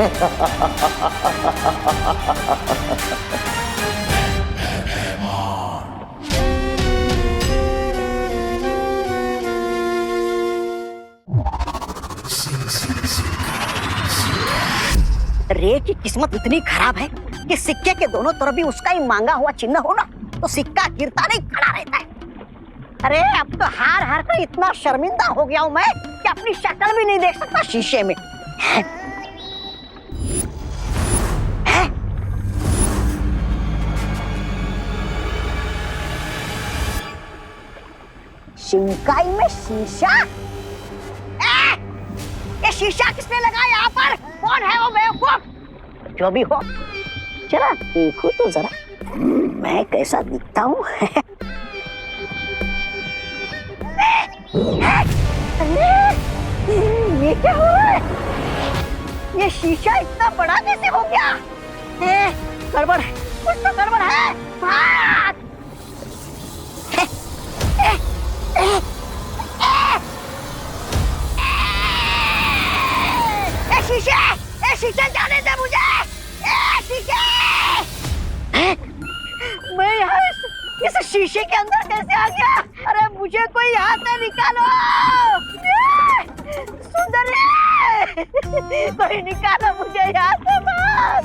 रे की किस्मत इतनी खराब है कि सिक्के के दोनों तरफ भी उसका ही मांगा हुआ चिन्ह हो ना तो सिक्का गिरता नहीं खड़ा रहता है। अरे अब तो हार हार कर इतना शर्मिंदा हो गया हूं मैं कि अपनी शक्ल भी नहीं देख सकता शीशे में। शिंकाई में शीशा? ये शीशा किसने लगाया यहाँ पर? कौन है वो बेवकूफ? जो भी हो, चला देखो तो जरा मैं कैसा दिखता हूँ। ये क्या हो रहा है? ये शीशा इतना बड़ा कैसे हो गया? गड़बड़ है, कुछ तो गड़बड़ है। शीशे जाने दे मुझे। शीशे! मैं यहाँ इस शीशे के अंदर कैसे आ गया? अरे मुझे कोई यहाँ से निकालो। सुंदरी, कोई निकालो मुझे यहाँ से बाहर।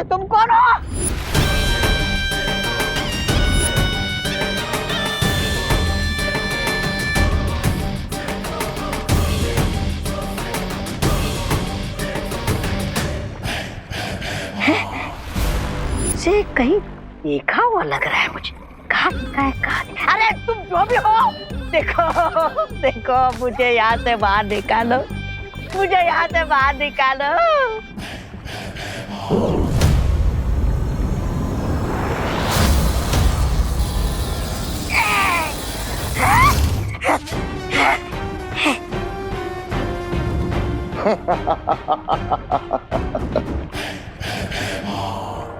तुम कौन हो? से कहीं देखा हुआ लग रहा है मुझे। कहाँ? अरे तुम जो भी हो, देखो मुझे यहाँ से बाहर निकालो, मुझे यहाँ से बाहर निकालो।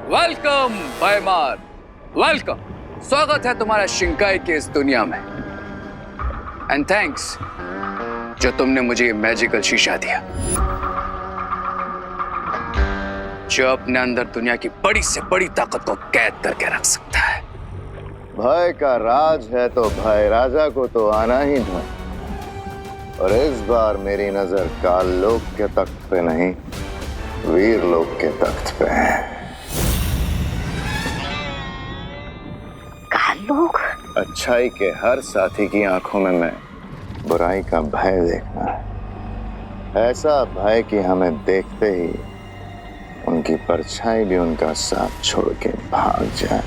वेलकम भाईमार, वेलकम। स्वागत है तुम्हारा शिंकाई के इस दुनिया में। एंड थैंक्स जो तुमने मुझे ये मैजिकल शीशा दिया जो अपने अंदर दुनिया की बड़ी से बड़ी ताकत को कैद करके रख सकता है। भय का राज है तो भय राजा को तो आना ही था। और इस बार मेरी नजर काल लोक के तख्त पे नहीं, वीर लोक के तख्त पे है। काल लोक? अच्छाई के हर साथी की आंखों में मैं बुराई का भय देखना है। ऐसा भय कि हमें देखते ही उनकी परछाई भी उनका साथ छोड़ के भाग जाए।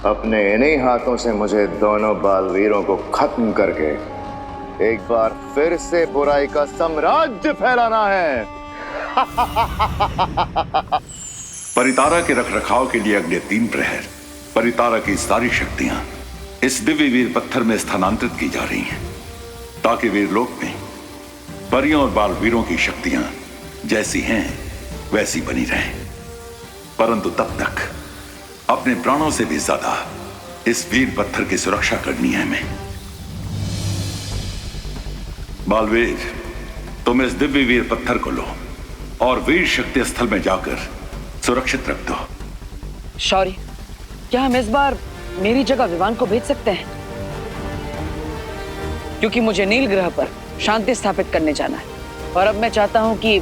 अपने इन्हीं हाथों से मुझे दोनों बालवीरों को खत्म करके एक बार फिर से बुराई का साम्राज्य फैलाना है। परितारा के रखरखाव के लिए अगले 3 प्रहर परितारा की सारी शक्तियां इस दिव्य वीर पत्थर में स्थानांतरित की जा रही हैं, ताकि वीरलोक में परियों और बालवीरों की शक्तियां जैसी हैं वैसी बनी रहें। परंतु तब तक अपने प्राणों से भी ज्यादा इस वीर पत्थर की सुरक्षा करनी है हमें। बालवीर, तुम इस दिव्य वीर पत्थर को लो और वीर शक्ति स्थल में जाकर सुरक्षित रख दो। शौर्य, क्या हम इस बार मेरी जगह विवान को भेज सकते हैं? क्योंकि मुझे नील ग्रह पर शांति स्थापित करने जाना है और अब मैं चाहता हूं कि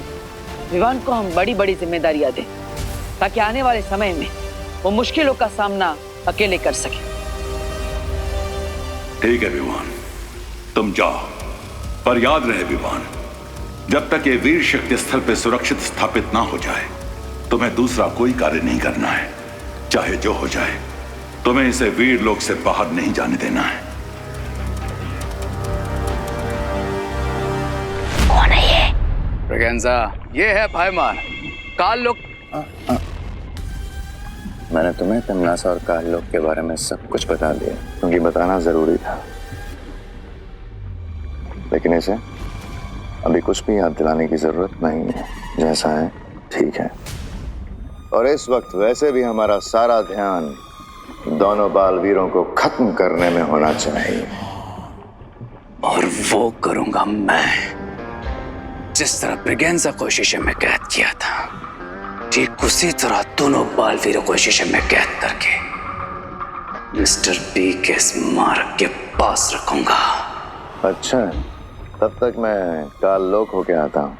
विवान को हम बड़ी बड़ी जिम्मेदारियां दें ताकि आने वाले समय में वो मुश्किलों का सामना अकेले कर सके। ठीक है विवान, तुम जाओ, पर याद रहे विवान, जब तक ये वीर शक्ति स्थल पे सुरक्षित स्थापित ना हो जाए तुम्हें दूसरा कोई कार्य नहीं करना है, चाहे जो हो जाए। तुम्हें इसे वीर लोक से बाहर नहीं जाने देना है। कौन है ये? ब्रिगेंजा, ये है भाईमान काल लोक। मैंने तुम्हें तमनासा और काल लोक के बारे में सब कुछ बता दिया, क्योंकि बताना जरूरी था। लेकिन इसे अभी कुछ भी याद दिलाने की जरूरत नहीं है। जैसा है ठीक है। और इस वक्त वैसे भी हमारा सारा ध्यान दोनों बालवीरों को खत्म करने में होना चाहिए। और वो करूंगा मैं, जिस तरह ब्रिगेंजा को शीशे में कैद किया था, ठीक उसी तरह दोनों बालवीरों को शीशे में कैद करके मिस्टर बी के स्मारक के पास रखूंगा। अच्छा, तब तक मैं काल लोक होके आता हूँ।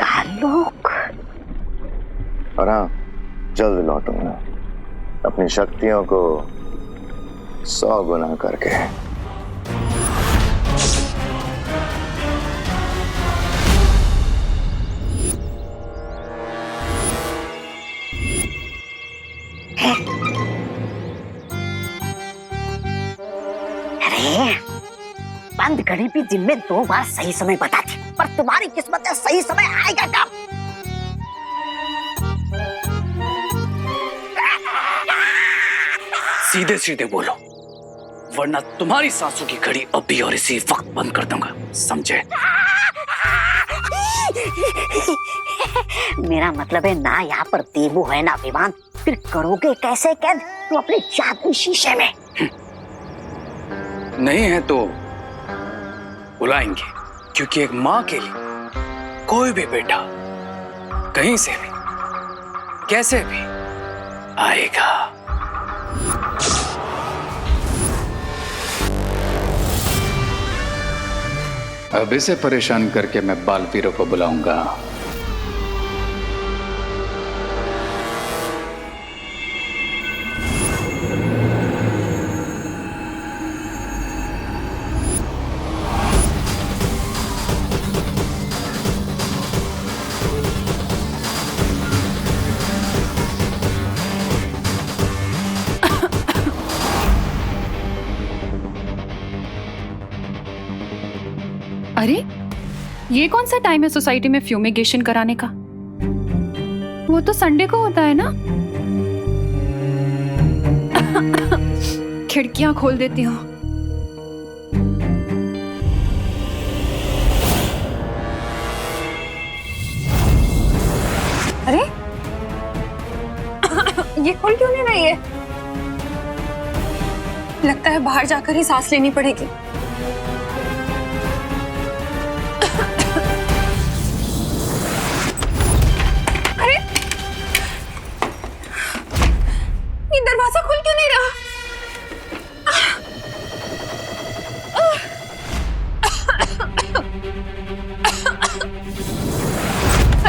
काल लोक? और हाँ, जल्द लौटूंगा अपनी शक्तियों को 100 गुना करके। अरे, बंद घड़ी भी दिन में 2 बार सही समय बताती, पर तुम्हारी किस्मत में सही समय आएगा कब? सीधे सीधे बोलो, वरना तुम्हारी सांसों की घड़ी अभी और इसी वक्त बंद कर दूंगा, समझे? मेरा मतलब है ना, यहाँ पर देवू है ना विमान, फिर करोगे कैसे कैद तुम अपने जादुई शीशे में? नहीं है तो बुलाएंगे, क्योंकि एक माँ के लिए कोई भी बेटा कहीं से भी कैसे भी आएगा। अब इसे परेशान करके मैं बालवीरों को बुलाऊंगा। अरे, ये कौन सा टाइम है सोसाइटी में फ्यूमिगेशन कराने का? वो तो संडे को होता है ना। खिड़कियां खोल देती हूँ। अरे, ये खोल क्यों नहीं रही है? लगता है बाहर जाकर ही सांस लेनी पड़ेगी। दरवाजा खुल क्यों नहीं रहा?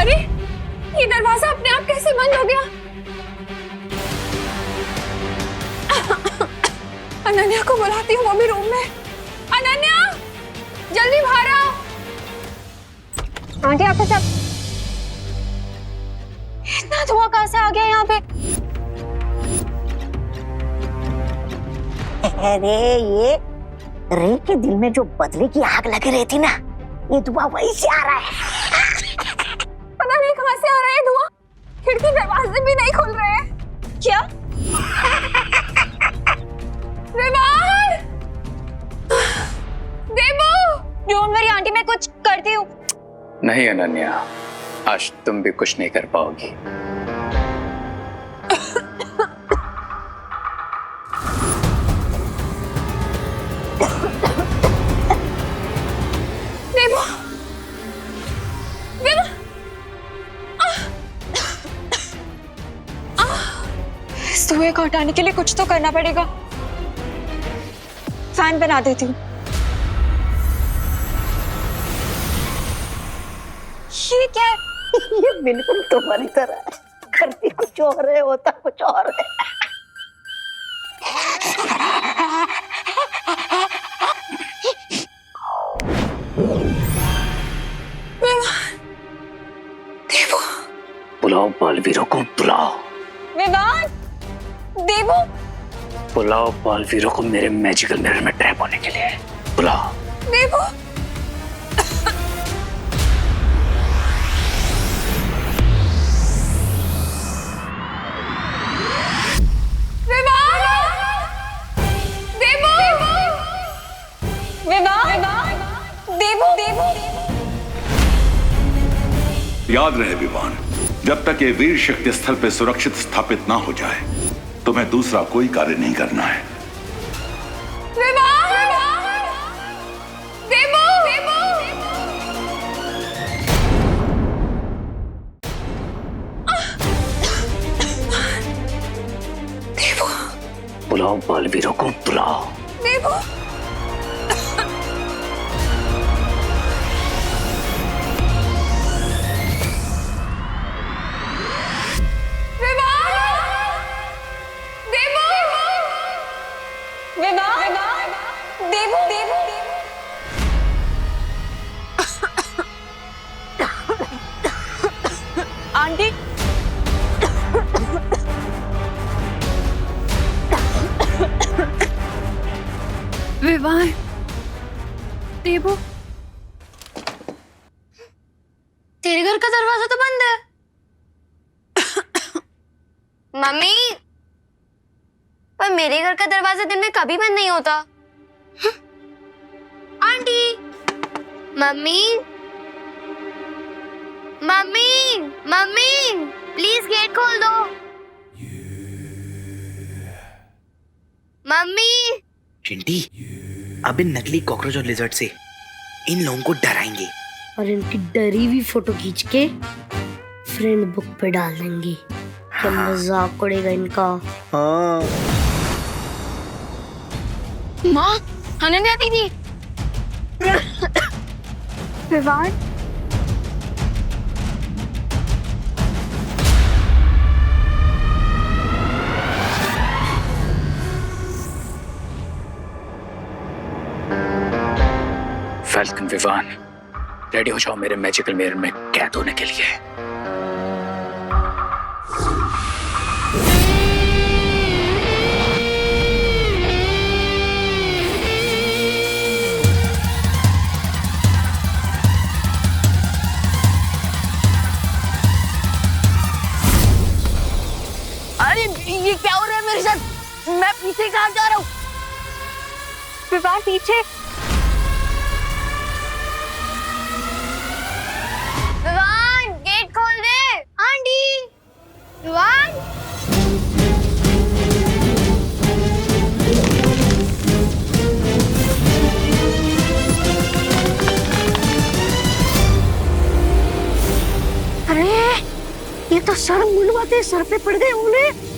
अरे, ये दरवाजा अपने आप कैसे बंद हो गया? अनन्या को बुलाती हूँ, वो भी रूम में। अनन्या, जल्दी बाहर आओ। आंटी, आपको सब इतना धुआं कहाँ से आ गया यहाँ पे? अरे, ये रे के दिल में जो बदले की आग लगी रहती ना, ये धुआं वहीं से आ रहा है। पता नहीं कहाँ से आ रहा है धुआं। खिड़की दरवाजे भी नहीं खुल रहे हैं। क्या? विमान! देवू! डोंट वरी आंटी, मैं कुछ करती हूँ। नहीं अनन्या, आज तुम भी कुछ नहीं कर पाओगी। धुएं को हटाने के लिए कुछ तो करना पड़ेगा। फैन बना देती हूँ। ये क्या है? ये बिल्कुल तुम्हारी तरह है। करती कुछ और है, होता कुछ और है। बुलाओ बालवीरों को, बुलाओ। विवान, देवू, बुलाओ बालवीरों को मेरे मैजिकल मिरर में ट्रैप होने के लिए। बुलाओ। देवू। याद रहे विवान, जब तक ये वीर शक्ति स्थल पे सुरक्षित स्थापित ना हो जाए तुम्हें दूसरा कोई कार्य नहीं करना है। बुलाओ बालवीरों को, बुलाओ। आंटी, विवान, देवू, तेरे घर का दरवाजा तो बंद है। मम्मी, पर मेरे घर का दरवाजा दिन में कभी बंद नहीं होता। Aunty, mummy, mummy, mummy, please get खोल दो। मम्मी। चिंटी, अब इन नकली कॉकरोच और लिजर्ड से इन लोगों को डराएंगे और इनकी डरी हुई फोटो खींच के फ्रेंड बुक पे डाल देंगे। क्या मजाक उड़ेगा इनका। हाँ। माँ, खाने नहीं आती थी। विवान, फैल्कन, विवान, रेडी हो जाओ मेरे मैजिकल मिरर में कैद होने के लिए। अरे ये क्या हो रहा है मेरे साथ? मैं पीछे कहाँ जा रहा हूँ? विवान पीछे। विवान, गेट खोल दे। आंटी, विवान। अरे ये तो सर मुंडवाते सर पे पड़ गए उन्हें।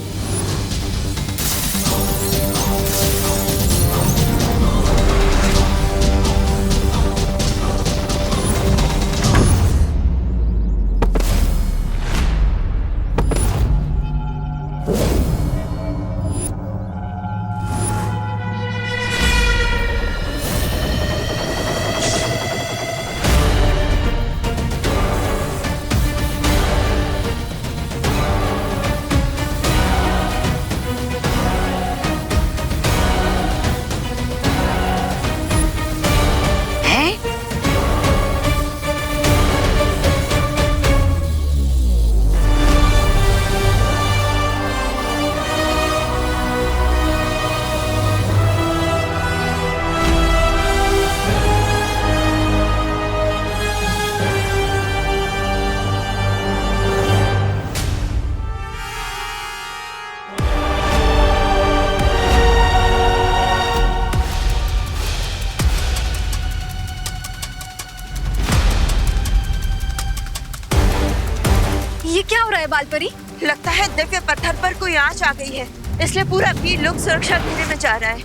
ये क्या हो रहा है बालपरी? लगता है दिव्य पत्थर पर कोई आंच आ गई है, इसलिए पूरा वीर लोग सुरक्षा घेरे में जा रहा है।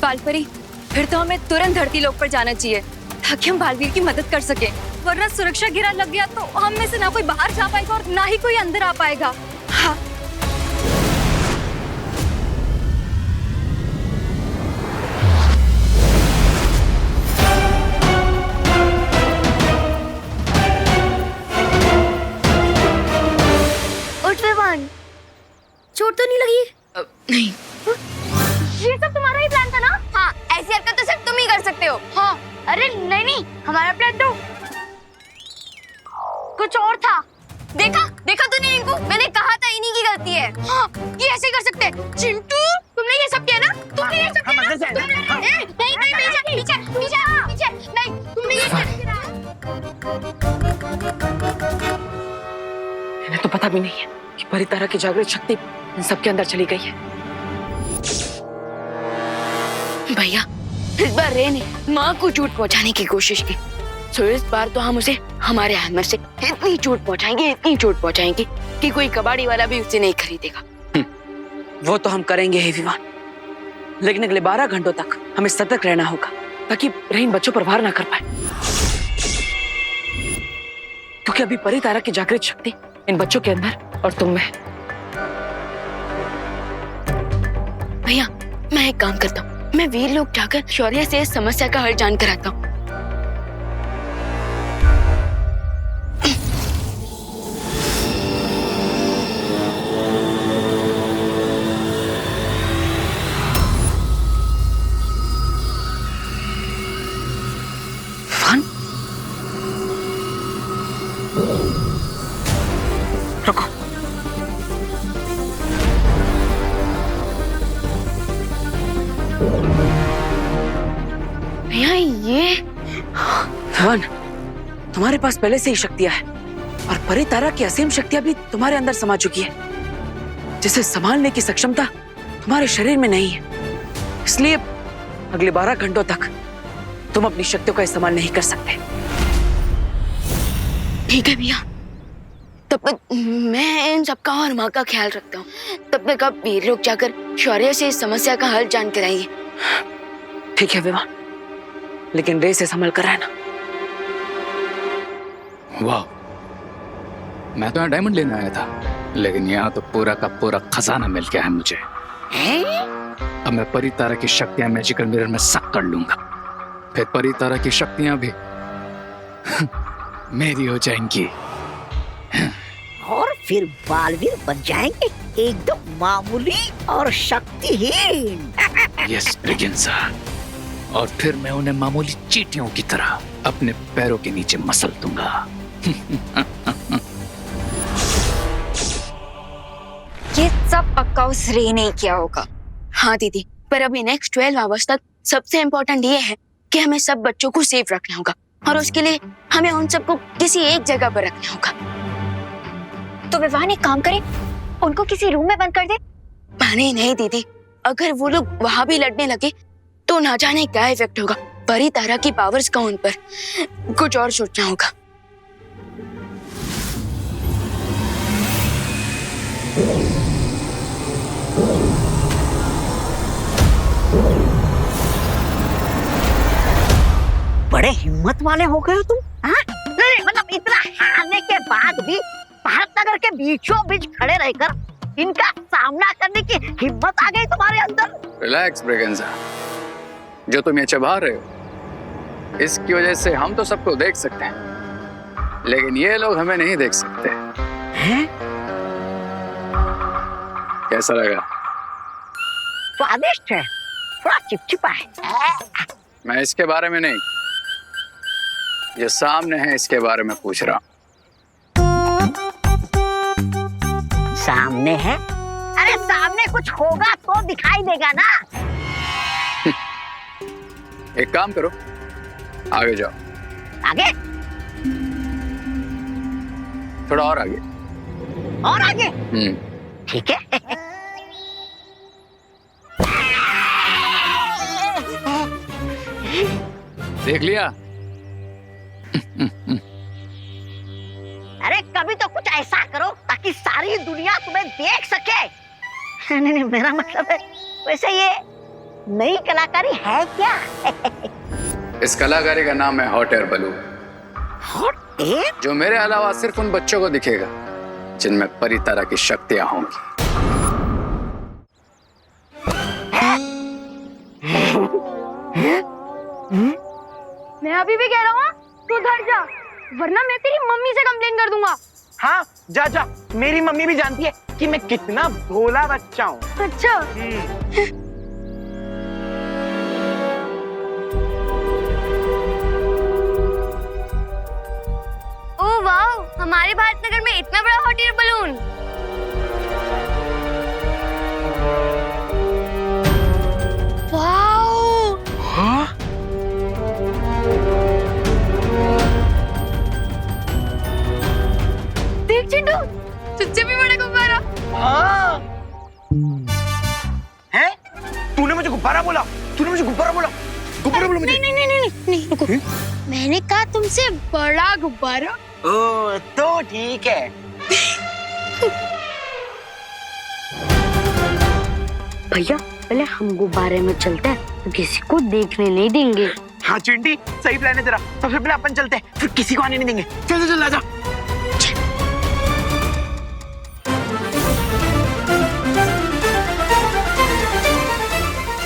बालपरी, फिर तो हमें तुरंत धरती लोक पर जाना चाहिए ताकि हम बालवीर की मदद कर सके, वरना सुरक्षा घेरा लग गया तो हम में से ना कोई बाहर जा पाएगा और ना ही कोई अंदर आ पाएगा। हाँ। ये सब तुम्हारा ही प्लान था ना? हाँ, ऐसी हरकत तो सिर्फ तुम ही कर सकते हो। हाँ, अरे नहीं, हमारा प्लान तो कुछ और था। देखा तूने इनको? मैंने कहा था इन्हीं की गलती है। हाँ, ये ऐसे ही कर सकते हैं। चिंटू, तुमने ये सब किया ना? तुमने ये सब किया ना? नहीं, पीछे, नहीं, तुमने ये सब किया। इन्हें तो पता भी नहीं है कि परितारा की जागृत शक्ति इन सबके अंदर चली गई है। भैया, इस बार रे ने माँ को चोट पहुँचाने की कोशिश की, तो इस बार तो हम उसे हमारे हैमर से इतनी चोट पहुँचाएंगे कि कोई कबाड़ी वाला भी उसे नहीं खरीदेगा। वो तो हम करेंगे ही विवान, लेकिन अगले 12 घंटों तक हमें सतर्क रहना होगा ताकि रे इन बच्चों पर वार ना कर पाए, क्योंकि अभी परितारा की जागृत शक्ति इन बच्चों के अंदर और तुम में है। भैया, मैं एक काम करता हूँ, मैं वीर लोग जाकर शौर्य से इस समस्या का हल जानकर आता हूँ। रुको, भैया ये धवन, तुम्हारे पास पहले से ही शक्तियां हैं और परितारा की असीम शक्तियां भी तुम्हारे अंदर समा चुकी है, जिसे संभालने की सक्षमता तुम्हारे शरीर में नहीं है। इसलिए अगले 12 घंटों तक तुम अपनी शक्तियों का इस्तेमाल नहीं कर सकते। ठीक है भैया, तब तक मैं इन सबका और माँ का ख्याल रखता हूँ। तब तक आप वीर लोग जाकर शौर्य से इस समस्या का हल जान कर आइए। ठीक है विवान, लेकिन रे से संभल कर रहना। वाह, मैं तो यहाँ डायमंड लेने आया था, लेकिन यहाँ तो पूरा का पूरा खजाना मिल गया है मुझे। अब मैं परितारा की शक्तियां मैजिकल मिरर में सक कर लूंगा, फिर परितारा की शक्तियां भी मेरी हो जाएंगी और फिर बालवीर बन जाएंगे एकदम मामूली और शक्तिहीन। यस ब्रिगेंजा, और फिर मैं उन्हें मामूली चींटियों की तरह अपने पैरों के नीचे मसल दूंगा। ये सब पक्का उस रे ने किया होगा। हाँ दीदी, पर अभी नेक्स्ट 12 आवर्स तक सबसे इम्पोर्टेंट ये है कि हमें सब बच्चों को सेफ रखना होगा, और उसके लिए हमें उन सबको किसी एक जगह पर रखना होगा। तो विवान एक काम करे, उनको किसी रूम में बंद कर दे। नहीं दीदी, अगर वो लोग वहां भी लड़ने लगे तो ना जाने क्या इफेक्ट होगा। परितारा की पावर्स का उन पर कुछ और सोचना होगा। बड़े हिम्मत वाले हो गए हो तुम, हाँ? नहीं, मतलब इतना हारने के बाद भी भारत नगर के बीचों बीच खड़े रहकर इनका सामना करने की हिम्मत आ गई तुम्हारे अंदर। रिलैक्स ब्रिगेंजा, जो तुम ये चबा रहे हो इसकी वजह से हम तो सबको देख सकते हैं, लेकिन ये लोग हमें नहीं देख सकते हैं? कैसा लगा? स्वादिष्ट है, थोड़ा चिपचिपा है। मैं इसके बारे में नहीं, जो सामने है इसके बारे में पूछ रहा हूँ। सामने है? अरे सामने कुछ होगा तो दिखाई देगा ना। एक काम करो, आगे जाओ। आगे? थोड़ा और आगे। और आगे? ठीक है। देख लिया? अरे कभी तो कुछ ऐसा करो ताकि सारी दुनिया तुम्हें देख सके। नहीं, मेरा मतलब है, वैसे ये नई कलाकारी है क्या? इस कलाकारी का नाम है hot air balloon. Hot air? जो मेरे अलावा सिर्फ उन बच्चों को दिखेगा जिनमें परितारा की शक्तियां होंगी। मैं अभी भी कह रहा हूँ, तू उधर जा, वरना मैं तेरी मम्मी से कंप्लेन कर दूंगा। हाँ जा, मेरी मम्मी भी जानती है कि मैं कितना भोला बच्चा हूँ। अच्छा। हमारे भारतनगर में इतना बड़ा हॉट एयर बलून। वाओ! हाँ? देख चिंटू, तुझसे भी बड़ा गुब्बारा। हाँ। हैं? तूने मुझे गुब्बारा बोला? तूने मुझे गुब्बारा बोला? गुब्बारा बोला मुझे? नहीं रुको। मैंने कहा तुमसे बड़ा गुब्बारा। ओ, तो ठीक है। भैया पहले हम गुब्बारे में चलते हैं तो किसी को देखने नहीं देंगे। हाँ चिंटी, सही प्लान है तेरा। सबसे पहले अपन चलते हैं, फिर किसी को आने नहीं देंगे। चल चल आजा।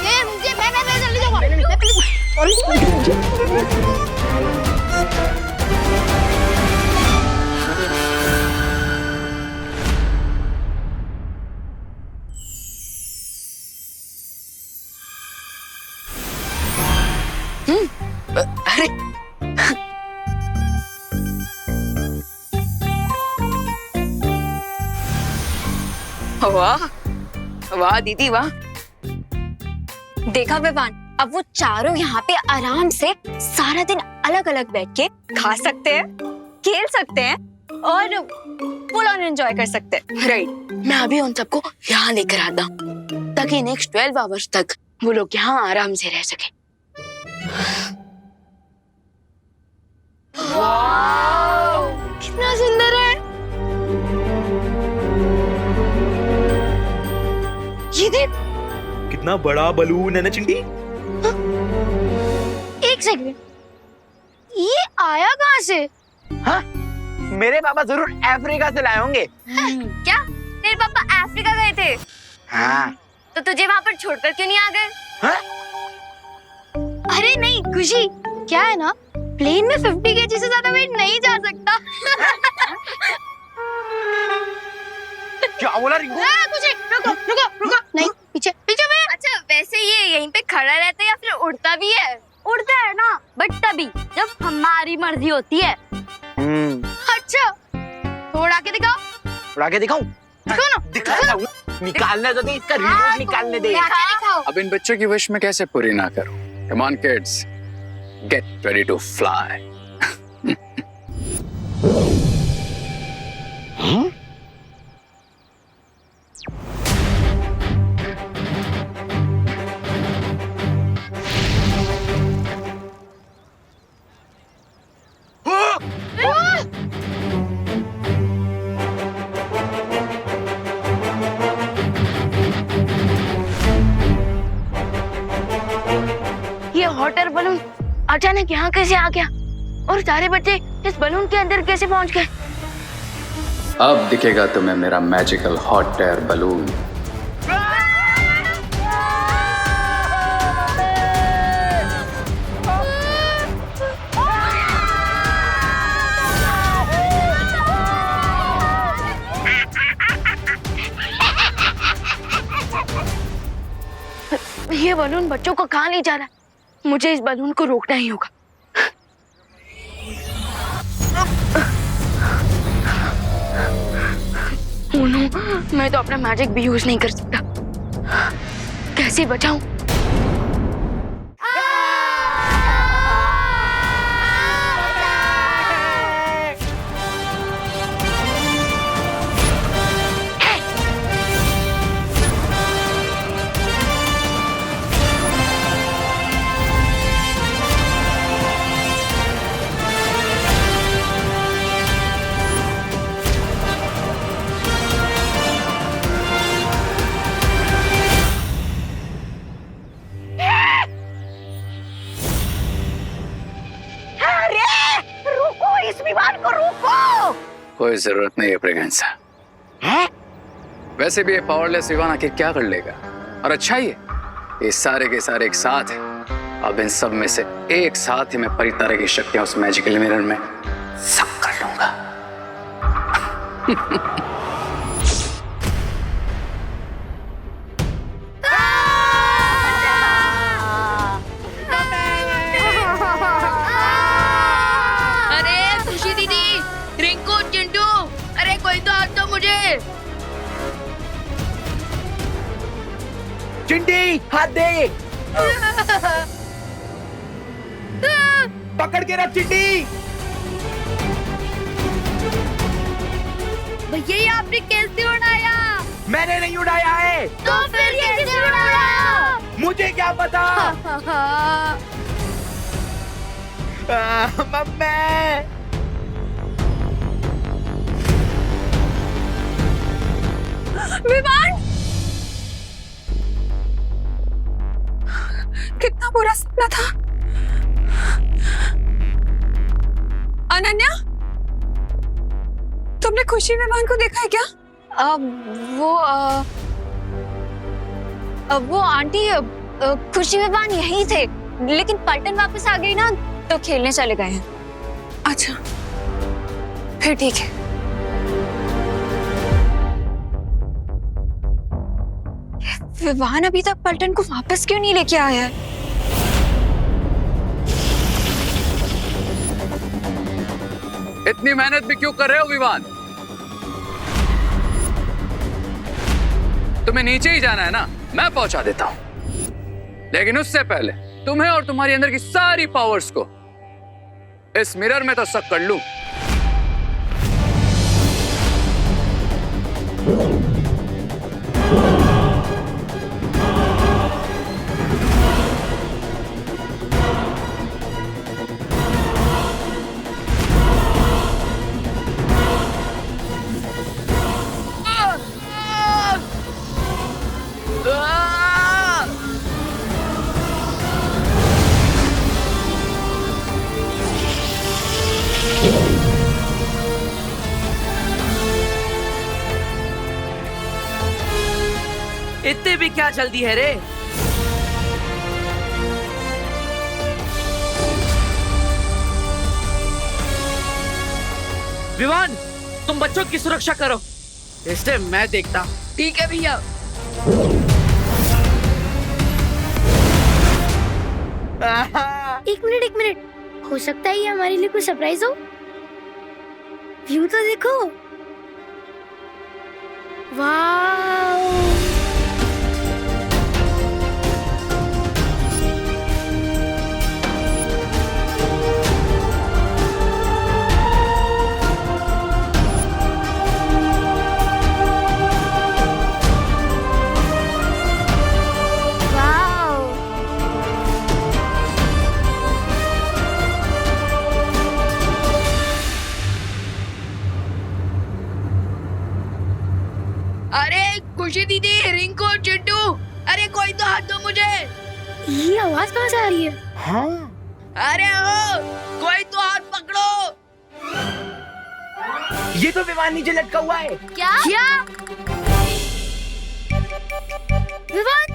ये मुझे मैं जल्दी जाऊंगा। अरे वाह वाह दीदी वाह। देखा विवान, अब वो चारों यहाँ पे आराम से सारा दिन अलग अलग बैठ के खा सकते हैं, खेल सकते हैं और फुल ऑन एंजॉय कर सकते हैं। राइट, मैं अभी उन सबको यहाँ लेकर आता हूँ ताकि नेक्स्ट 12 आवर्स तक वो लोग यहाँ आराम से रह सके। कितना सुंदर है ये, देख। कितना बड़ा बलून है ना चिंटी। एक सेकंड, ये आया कहाँ से? हाँ, मेरे पापा जरूर अफ्रीका से लाए होंगे। क्या तेरे पापा अफ्रीका गए थे? हाँ। तो तुझे वहाँ पर छोड़कर क्यों नहीं आ गए? हाँ? अरे नहीं खुशी, क्या है ना, प्लेन में 50 kg से ज्यादा वेट नहीं जा सकता। क्या बोला रिंकू? कुछ रुको रुको रुको, नहीं पीछे पीछे में। अच्छा, वैसे ये यहीं पे खड़ा रहता है या फिर उड़ता भी है? उड़ता है ना, बट तभी जब हमारी मर्जी होती है। अच्छा, तो उड़ा के दिखाओ। उड़ा के दिखाऊं? दिखाओ ना। दिखाना, निकालने तो दे, इसका रिमोट निकालने दे। दिखाओ। अब इन बच्चों की विश मैं कैसे पूरी ना करूं? Come on kids, get ready to fly. ये हॉट एयर बलून अचानक यहाँ कैसे आ गया और सारे बच्चे इस बलून के अंदर कैसे पहुंच गए? अब दिखेगा तुम्हें मेरा मैजिकल हॉट एयर बलून। ये बलून बच्चों को कहाँ ले जा रहा है? मुझे इस बलून को रोकना ही होगा। ओह नो, मैं तो अपना मैजिक भी यूज नहीं कर सकता। कैसे बचाऊं? कोई जरूरत नहीं है प्रेगनेंसा। वैसे भी ये पावरलेस विवान आखिर क्या कर लेगा? और अच्छा ही है, ये सारे के सारे एक साथ हैं। अब इन सब में से एक साथ ही मैं परितारा की शक्तियां उस मैजिकल मिरर में सब कर लूंगा। अरे खुशी दीदी, रिंकू चिंटू चिंटी हाथ दे। पकड़ के रख चिंटी। भैया ये आपने कैसे उड़ाया? मैंने नहीं उड़ाया है। तो फिर ये किसने उड़ाया? मुझे क्या पता। मम्मी। विवान, कितना बुरा सपना था। अनन्या, तुमने खुशी विवान को देखा है क्या? वो आंटी खुशी विवान यहीं थे, लेकिन पलटन वापस आ गई ना तो खेलने चले गए हैं। अच्छा, फिर ठीक है। विवान अभी तक पलटन को वापस क्यों नहीं लेके आया है? इतनी मेहनत भी क्यों कर रहे हो विवान? तुम्हें नीचे ही जाना है ना, मैं पहुंचा देता हूं। लेकिन उससे पहले तुम्हें और तुम्हारी अंदर की सारी पावर्स को इस मिरर में तो सक कर लूं। इतने भी क्या जल्दी है रे? विवान, तुम बच्चों की सुरक्षा करो, इससे मैं देखता हूँ। ठीक है भैया। एक मिनट, हो सकता है ये हमारे लिए कोई सरप्राइज हो। व्यू तो देखो, वाह। अरे खुशी दीदी, रिंकू, चिट्टू, अरे कोई तो हाथ दो मुझे। ये आवाज कहाँ से आ रही है? हाँ, अरे ओ, कोई तो हाथ पकड़ो। ये तो विमान नीचे लटका हुआ है। क्या? विवान,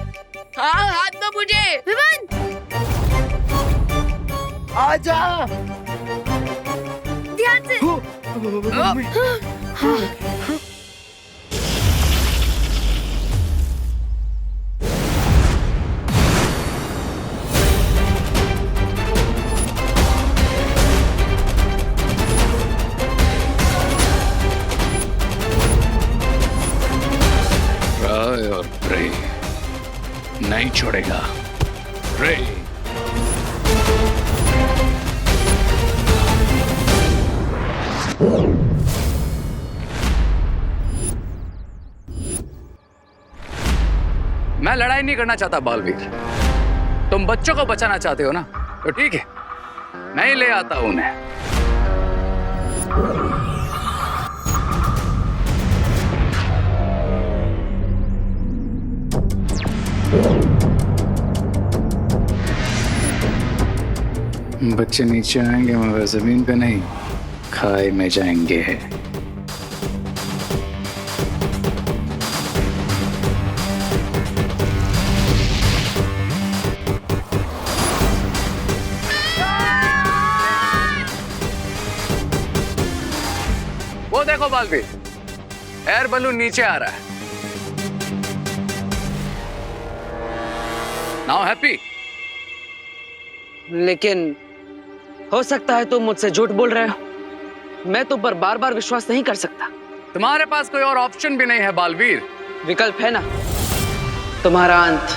हाँ, हाथ दो मुझे। विवान, आजा। ध्यान से। ट्राई और प्रे नहीं छोड़ेगा। प्रे। मैं लड़ाई नहीं करना चाहता बालवीर। तुम बच्चों को बचाना चाहते हो ना, तो ठीक है, मैं ही ले आता हूं उन्हें। बच्चे नीचे आएंगे मगर जमीन पे नहीं, खाई में जाएंगे। वो देखो बालवीर, एयर बलून नीचे आ रहा है। Now happy? लेकिन हो सकता है तुम मुझसे झूठ बोल रहे हो। मैं तुम पर बार बार विश्वास नहीं कर सकता। तुम्हारे पास कोई और ऑप्शन भी नहीं है बालवीर। विकल्प है ना, तुम्हारा अंत।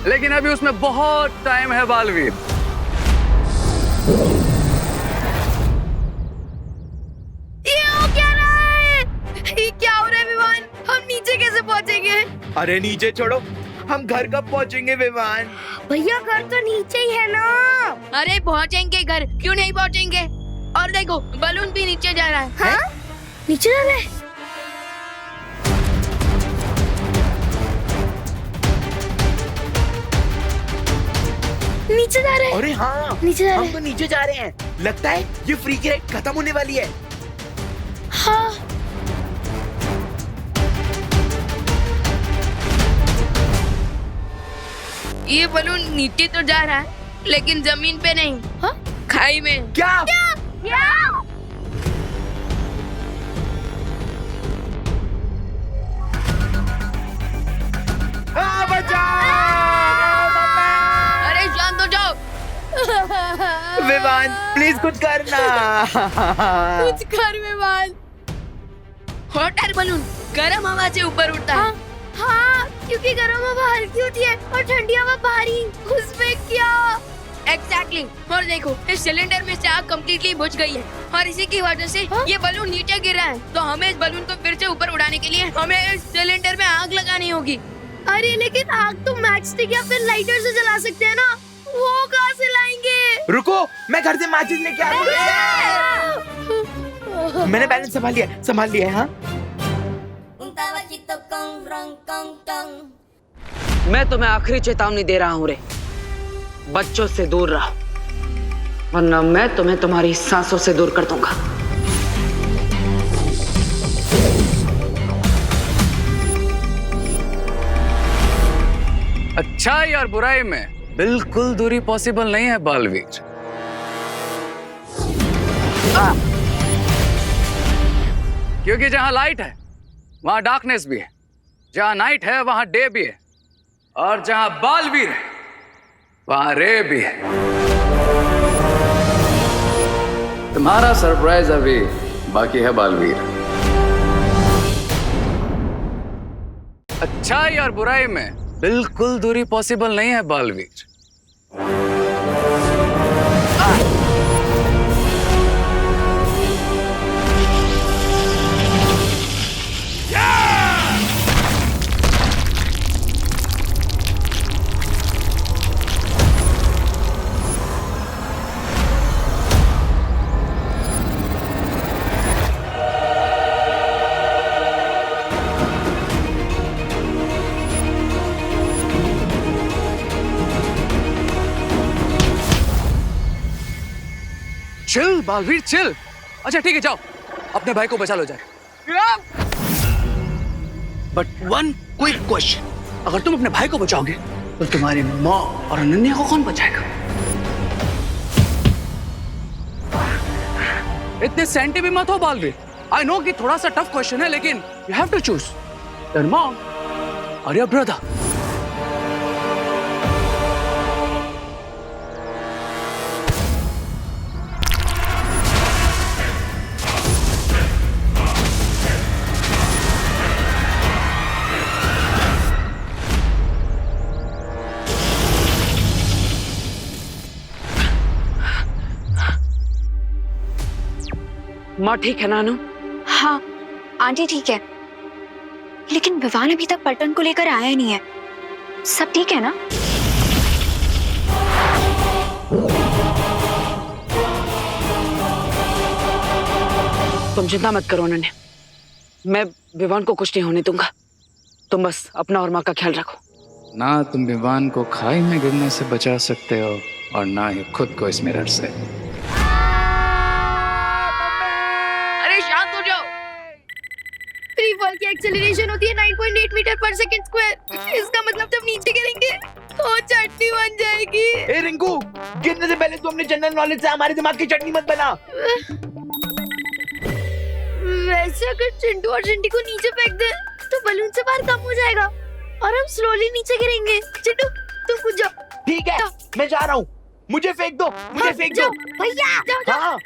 लेकिन अभी उसमें बहुत टाइम है बालवीर। ये हो क्या रहा है? ये क्या हो रहा है विमान? हम नीचे कैसे पहुंचेंगे? अरे नीचे छोड़ो, हम घर कब पहुंचेंगे विमान? भैया घर तो नीचे ही है ना। अरे पहुंचेंगे घर, क्यों नहीं पहुंचेंगे? और देखो बलून भी नीचे जा रहा है। हाँ? नीचे जा रहा है। नीचे जा रहे हैं। अरे हाँ, नीचे जा रहे हम हैं। तो नीचे जा रहे हैं। लगता है ये फ्री की राइड खत्म होने वाली है। हाँ। ये बलून नीचे तो जा रहा है, लेकिन जमीन पे नहीं। हाँ? खाई में। क्या? अरे शांत हो जाओ। विमान प्लीज कुछ करना। कुछ कर विमान। हॉट एयर बलून गर्म हवा से ऊपर उड़ता है। हाँ, क्योंकि गर्म हवा हल्की होती है और ठंडी हवा भारी। उसमें क्या? एग्जैक्टली। और देखो इस सिलेंडर में से आग कम्प्लीटली बुझ गई है और इसी की वजह से ये बलून नीचे गिरा है। तो हमें इस बलून को फिर से ऊपर उड़ाने के लिए हमें इस सिलेंडर में आग लगानी होगी। अरे लेकिन आग तो मैच स्टिक या फिर लाइटर से जला सकते हैं ना, वो कहाँ से लाएंगे? रुको, मैं घर से माचिस लेके आता हूँ। मैंने बैलेंस संभाल लिया है। हाँ मैं तुम्हें आखिरी चेतावनी दे रहा हूँ रे, बच्चों से दूर रहो, वरना मैं तुम्हें तुम्हारी सांसों से दूर कर दूंगा। अच्छाई और बुराई में बिल्कुल दूरी पॉसिबल नहीं है बालवीर। क्योंकि जहां लाइट है वहां डार्कनेस भी है, जहां नाइट है वहां डे भी है, और जहां बालवीर है वहां रे भी है। तुम्हारा सरप्राइज अभी बाकी है बालवीर। अच्छाई और बुराई में बिल्कुल दूरी पॉसिबल नहीं है बालवीर। Chill Baalveer chill. अच्छा ठीक है, जाओ अपने भाई को बचा लो जाए। बट वन क्विक क्वेश्चन, अगर तुम अपने भाई को बचाओगे तो तुम्हारी माँ और अनन्या को कौन बचाएगा? इतने सेंटी भी मत हो बालवीर। आई नो कि थोड़ा सा टफ क्वेश्चन है, लेकिन you have to choose your mom और योर ब्रदर। माँ ठीक है नानू? हाँ आंटी ठीक है, लेकिन विवान अभी तक पलटन को लेकर आया नहीं है। सब ठीक है ना? तुम चिंता मत करो अनन्या, मैं विवान को कुछ नहीं होने दूंगा। तुम बस अपना और माँ का ख्याल रखो। ना तुम विवान को खाई में गिरने से बचा सकते हो और ना ही खुद को इस मिरर से। अरे शांत हो जाओ। फ्री फॉल की एक्सेलरेशन होती है 9.8 मीटर पर सेकंड स्क्वायर। इसका मतलब जब नीचे गिरेंगे तो चटनी बन जाएगी। ए रिंकू, गिरने से पहले तू अपने जनरल नॉलेज से हमारे दिमाग की चटनी मत बना। वैसे अगर चिंटू और चिंटी को नीचे फेंक दे तो बलून से बाहर कम हो जाएगा और हम स्लोली नीचे गिरेंगे। चिंटू तुम कूद जाओ। ठीक है, मैं जा रहा हूँ। मुझे फेंक दो, मुझे फेंक दो। भैया जाओ। हाँ।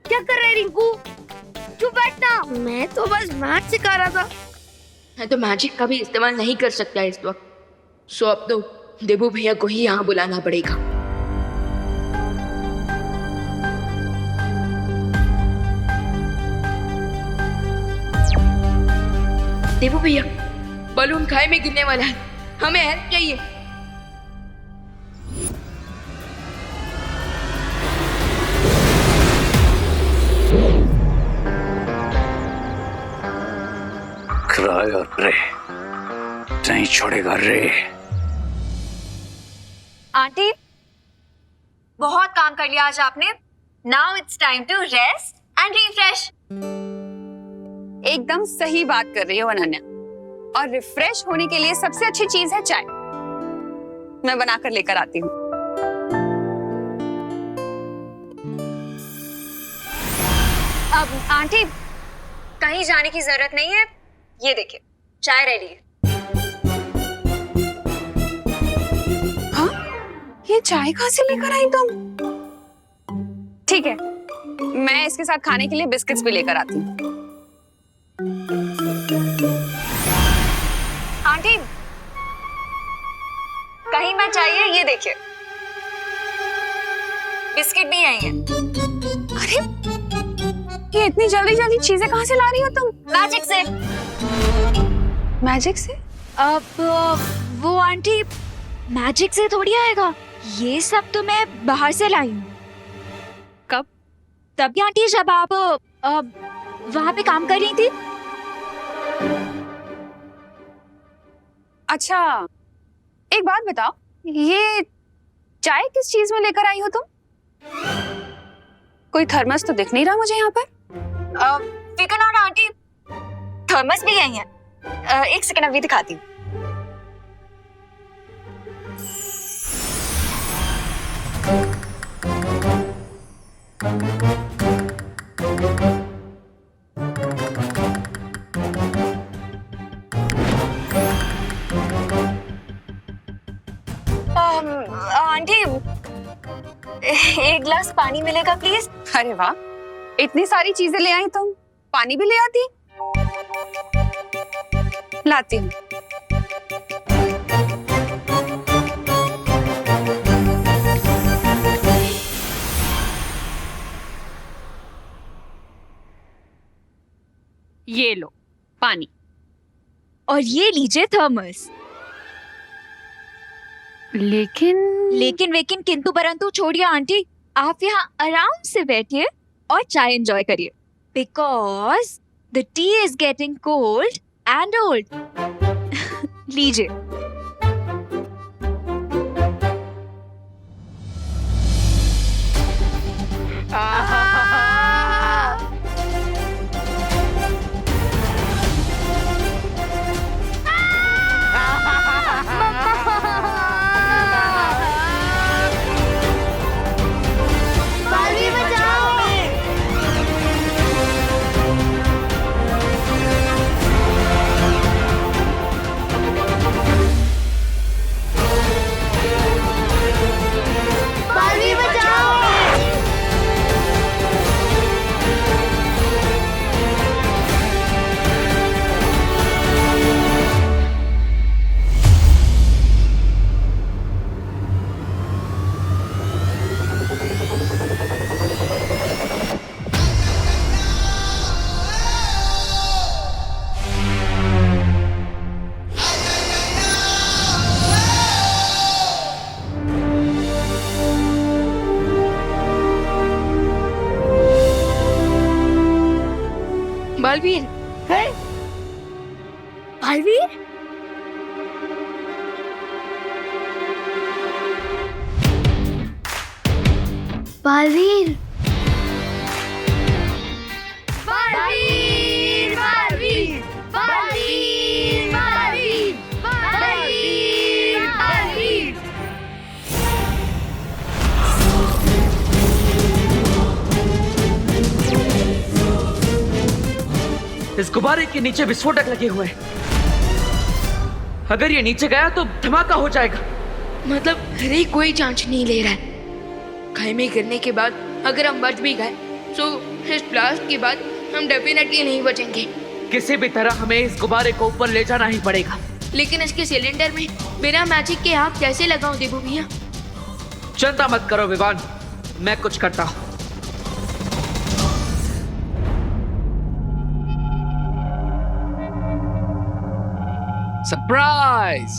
क्या कर रहे रिंकू? चुप बैठना। मैं तो बस मैथ सिखा रहा था। मैं तो मैजिक का भी इस्तेमाल नहीं कर सकता इस वक्त, सो अब तो देबू भैया को ही यहाँ बुलाना पड़ेगा। देबू भैया, बलून खाई में गिरने वाला है, हमें हेल्प चाहिए। क्राई और प्रे नहीं छोड़ेगा रे। आंटी, बहुत काम कर लिया आज आपने। Now it's time to rest and refresh. एकदम सही बात कर रही हो अनन्या, और रिफ्रेश होने के लिए सबसे अच्छी चीज है चाय। मैं बनाकर लेकर आती हूँ। अब आंटी, कहीं जाने की जरूरत नहीं है, ये देखिए चाय रेडी है। हाँ, ये चाय कहाँ से लेकर आई तुम? ठीक है, मैं इसके साथ खाने के लिए बिस्किट्स भी लेकर आती हूँ। आंटी, कहीं मैं चाहिए, ये देखिए बिस्किट भी आई हैं। अरे, ये इतनी जल्दी जल्दी चीजें कहाँ से ला रही हो तुम? मैजिक से। मैजिक से? अब वो आंटी, मैजिक से थोड़ी आएगा, ये सब तो मैं बाहर से लाई हूँ। कब? तभी आंटी जब आप वहाँ पे काम कर रही थी। अच्छा, एक बात बताओ, ये चाय किस चीज में लेकर आई हो तुम? कोई थर्मस तो दिख नहीं रहा मुझे यहाँ पर। फिकर नॉट आंटी, थर्मस भी आई हैं। एक सेकंड अभी दिखाती हूँ। आंटी, एक गिलास पानी मिलेगा प्लीज? अरे वाह, इतनी सारी चीजें ले आई तुम, पानी भी ले आती। लाती हूँ। ये लो पानी, और ये लीजिए थर्मस। लेकिन वेकिन किंतु परंतु छोड़िए आंटी, आप यहाँ आराम से बैठिए और चाय एंजॉय करिए, because the T is getting cold and old. लीजिए। बालवीर, बालवीर, बालवीर, बालवीर, बालवीर, बालवीर, बालवीर, बालवीर, बालवीर। इस गुब्बारे के नीचे विस्फोटक लगे हुए हैं। अगर ये नीचे गया तो धमाका हो जाएगा। मतलब हरे कोई चांस नहीं ले रहा है। खाई में गिरने के बाद अगर हम बच भी गए तो इस ब्लास्ट के बाद हम डेफिनेटली नहीं बचेंगे। किसी भी तरह हमें इस गुब्बारे को ऊपर ले जाना ही पड़ेगा। लेकिन इसके सिलेंडर में बिना मैजिक के आग कैसे लगाऊं देबू भैया? चिंता मत करो विवान, मैं कुछ करता हूँ। सरप्राइज!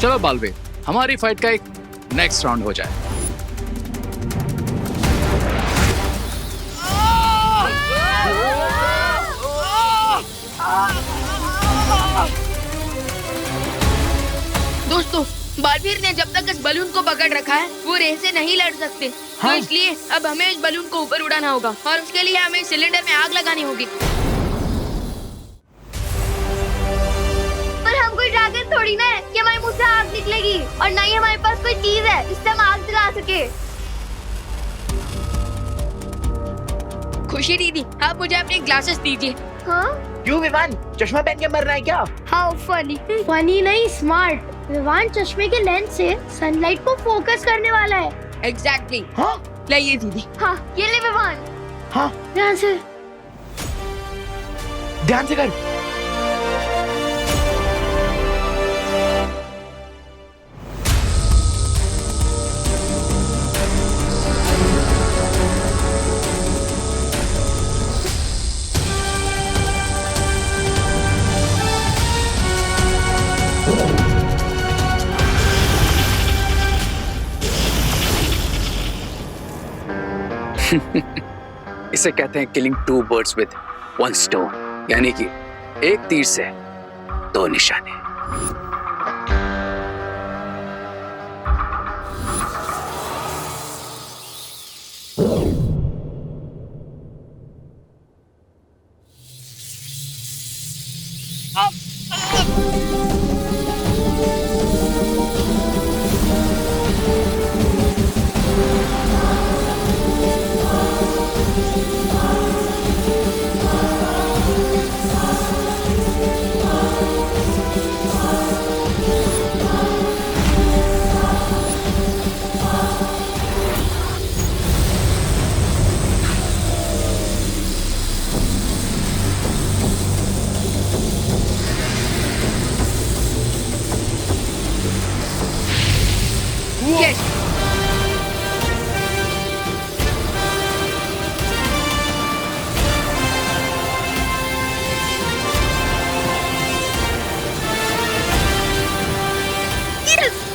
चलो बालवीर, हमारी फाइट का एक नेक्स्ट राउंड हो जाए। दोस्तों, बालवीर ने जब तक इस बलून को पकड़ रखा है वो रेस से नहीं लड़ सकते। तो इसलिए अब हमें इस बलून को ऊपर उड़ाना होगा और उसके लिए हमें सिलेंडर में आग लगानी होगी। पर हम कोई ड्रैगन थोड़ी ना है कि हमारे मुंह से आग निकलेगी, और ना ही हमारे पास कोई चीज है जिससे हम आग जला सके। खुशी दीदी, आप मुझे अपने ग्लासेस दीजिए। हाँ? क्यों विवान, चश्मा पहन के मरना है क्या? How funny. फनी नहीं, स्मार्ट। विवान चश्मे के लेंस से सनलाइट को फोकस करने वाला है। एग्जैक्टली। हाँ? लाइए दीदी। हाँ, ये ले विवान। हाँ? ध्यान से। ध्यान से कर। इसे कहते हैं killing two birds with one stone, यानी कि एक तीर से दो निशाने।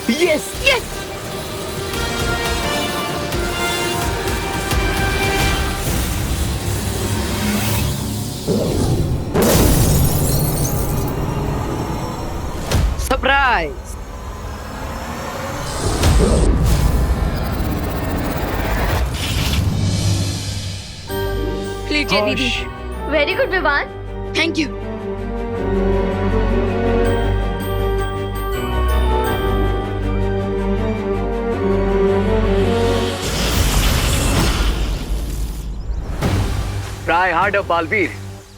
Yes! Yes! सरप्राइज! लीजिए दीदी। Very good Vivaan. Thank you. Try harder Baalveer,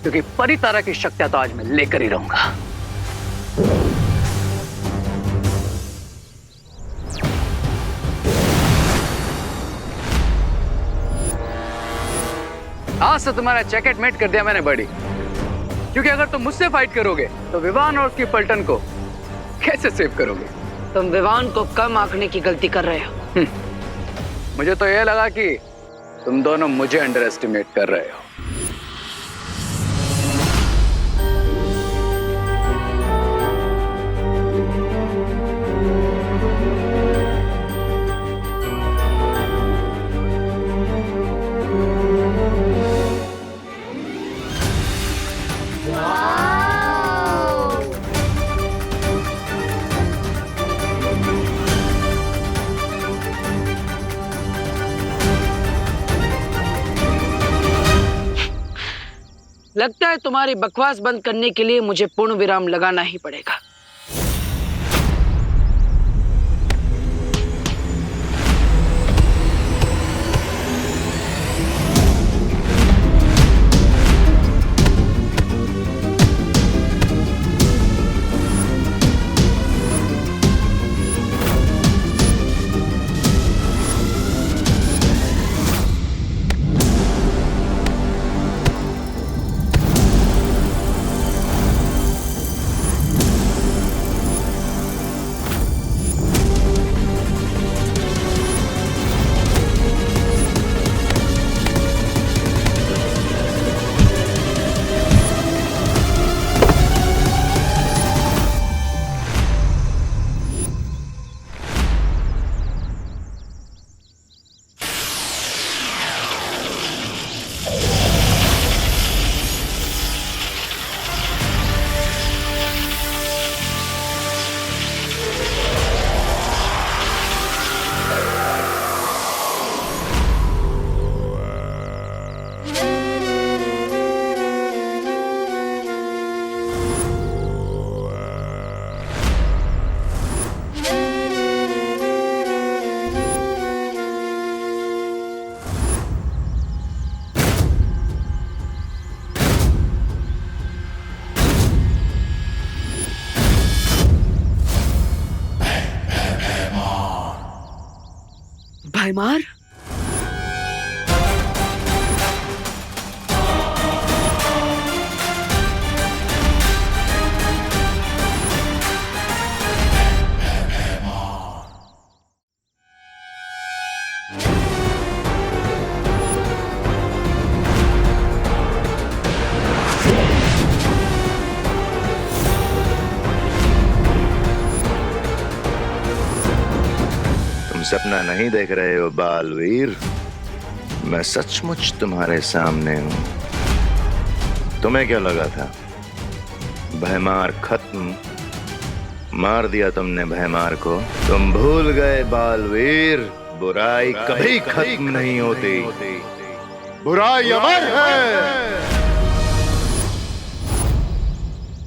क्योंकि परितारा की शक्तियां तो आज मैं लेकर ही रहूंगा। आज से तुम्हारा जैकेट मेट कर दिया मैंने बड़ी, क्योंकि अगर तुम मुझसे फाइट करोगे तो विवान और उसकी पलटन को कैसे सेव करोगे? तुम विवान को कम आंकने की गलती कर रहे हो। मुझे तो यह लगा कि तुम दोनों मुझे अंडर एस्टिमेट कर रहे हो। लगता है तुम्हारी बकवास बंद करने के लिए मुझे पूर्ण विराम लगाना ही पड़ेगा। भयमार? सपना नहीं देख रहे हो बालवीर, मैं सचमुच तुम्हारे सामने हूं। तुम्हें क्या लगा था भयमार खत्म? मार दिया तुमने भयमार को। तुम भूल गए बालवीर, बुराई कभी खत्म नहीं होती, बुराई अमर है।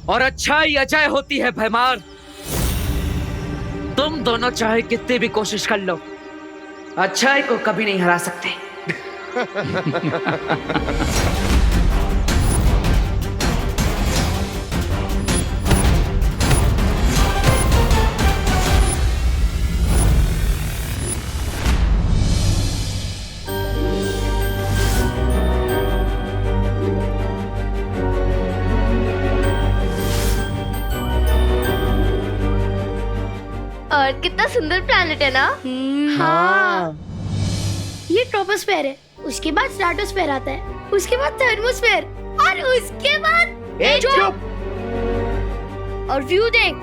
और अच्छाई अजय होती है भयमार। तुम दोनों चाहे कितनी भी कोशिश कर लो, अच्छाई को कभी नहीं हरा सकते। अर्थ कितना सुंदर प्लैनेट है ना। हाँ। ये ट्रोपोस्फेयर है, उसके बाद स्ट्रेटोस्फेयर आता है, उसके बाद थर्मोस्फेयर और उसके बाद चुप। और व्यू देख।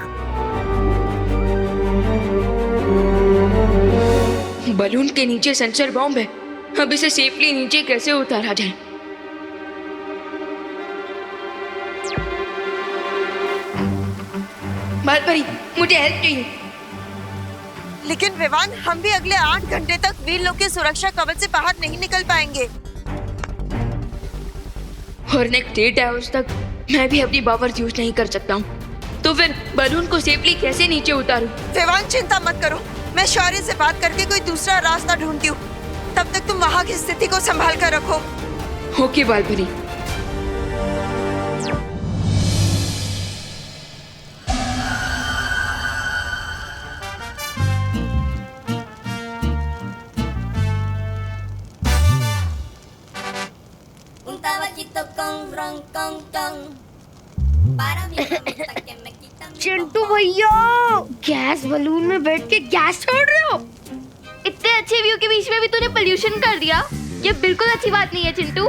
बलून के नीचे सेंसर बॉम्ब है, अब इसे सेफली नीचे कैसे उतारा जाए? बालपरी, मुझे हेल्प चाहिए। लेकिन विवान, हम भी अगले 8 घंटे तक वीर लोग के सुरक्षा कवच से बाहर नहीं निकल पाएंगे। और नेक्स्ट 8 आवर्स तक मैं भी अपनी पावर्स यूज नहीं कर सकता हूँ। तो फिर बलून को सेफली कैसे नीचे उतारूं? विवान, चिंता मत करो, मैं शौर्य से बात करके कोई दूसरा रास्ता ढूंढती हूँ। तब तक तुम वहाँ की स्थिति को संभाल कर रखो। ओके बालपरी। चिंटू भैया, गैस बलून में बैठ के गैस छोड़ रहे हो? इतने अच्छे व्यू के बीच में भी तूने पोल्यूशन कर दिया। ये बिल्कुल अच्छी बात नहीं है चिंटू।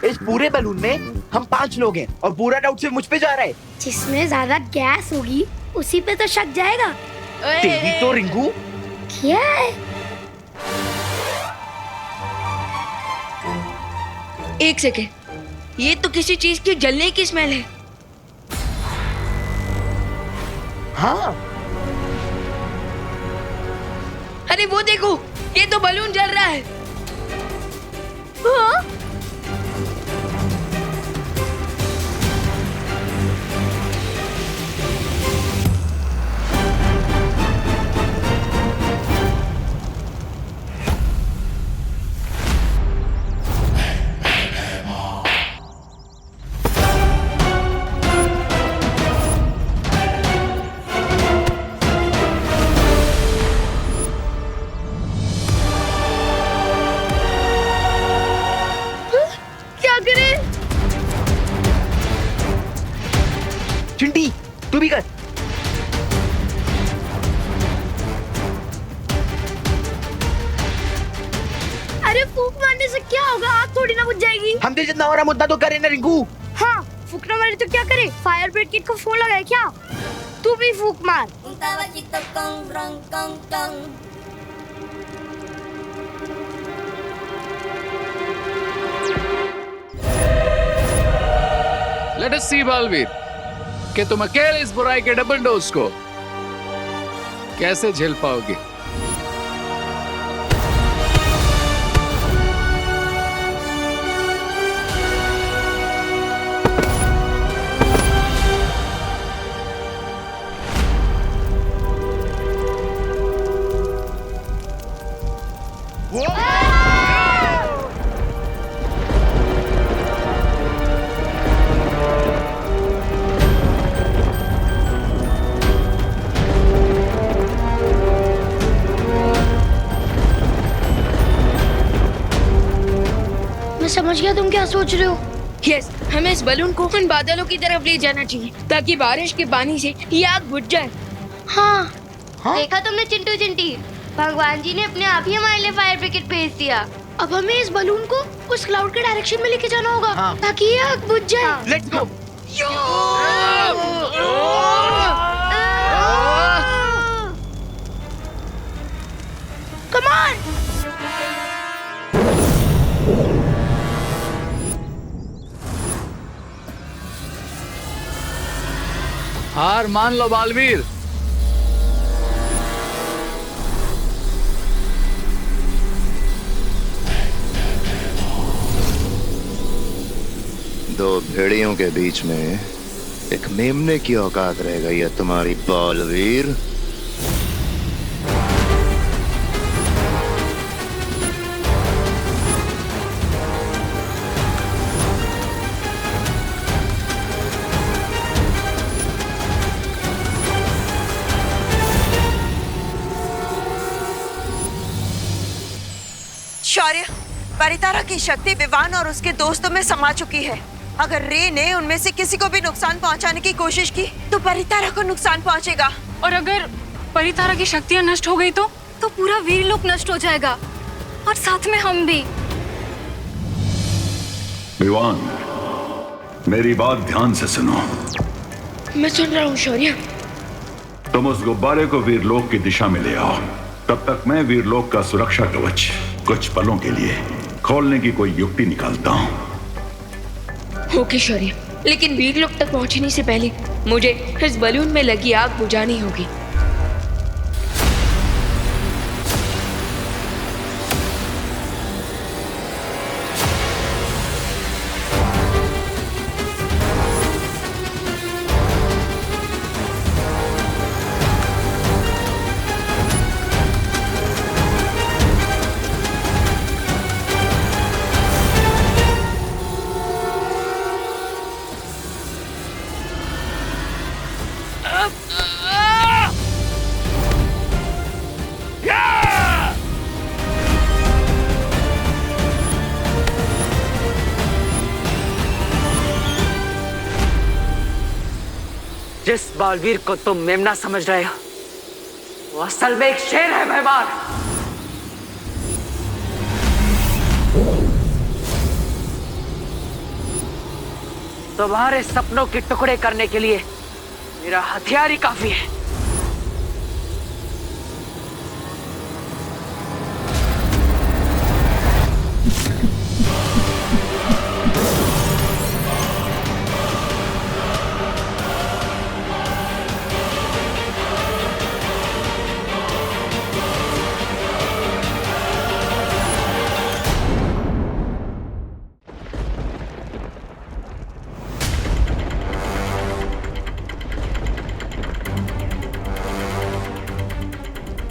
इस पूरे बलून में हम 5 लोग हैं और पूरा डाउट सिर्फ मुझ पे जा रहा है। जिसमें ज्यादा गैस होगी उसी पे तो शक जाएगा। तेरी तो रिंकू। क्या है? एक सेकेंड, ये तो किसी चीज की जलने की स्मेल है। हाँ। अरे वो देखो, ये तो बलून जल रहा है। हाँ? चिंटी, तू भी कर। अरे फूंक मारने से क्या होगा? आग थोड़ी ना बुझ जाएगी। हमसे जितना हो रहा मुद्दा तो करे ना रिंकू। हाँ, फूकना मारे तो क्या करे? फायर ब्रिगेड को फोन लगाए क्या? तू भी फूक मार। लेट अस सी बालवीर कि तुम अकेले इस बुराई के डबल डोज को कैसे झेल पाओगे। मैं समझ गया तुम क्या सोच रहे हो। यस, हमें इस बलून को उन बादलों की तरफ ले जाना चाहिए ताकि बारिश के पानी से ये आग बुझ जाए। हाँ, देखा तुमने चिंटू चिंटी, भगवान जी ने अपने आप ही हमारे लिए फायर ब्रिगेड भेज दिया। अब हमें इस बलून को उस क्लाउड के डायरेक्शन में लेके जाना होगा ताकि ये आग बुझ जाए। Let's go. Come on. हार मान लो बालवीर। दो भेड़ियों के बीच में एक मेमने की औकात रह गई है तुम्हारी बालवीर। शौर्य, परितारा की शक्ति विवान और उसके दोस्तों में समा चुकी है। अगर रे ने उनमें से किसी को भी नुकसान पहुंचाने की कोशिश की तो परितारा को नुकसान पहुंचेगा। और अगर परितारा की शक्तियां नष्ट हो गई तो पूरा वीरलोक नष्ट हो जाएगा और साथ में हम भी। विवान, मेरी बात ध्यान से सुनो। मैं सुन रहा हूँ शौर्य। तुम उस गुब्बारे को वीरलोक की दिशा में ले आओ। तब तक मैं वीरलोक का सुरक्षा कवच कुछ पलों के लिए खोलने की कोई युक्ति निकालता हूँ। ओके शौर्य, लेकिन वीरलोक तक पहुंचने से पहले मुझे इस बलून में लगी आग बुझानी होगी। जिस बालवीर को तुम मेमना समझ रहे हो वो असल में एक शेर है मेहमान। तुम्हारे सपनों के टुकड़े करने के लिए मेरा हथियार ही काफी है।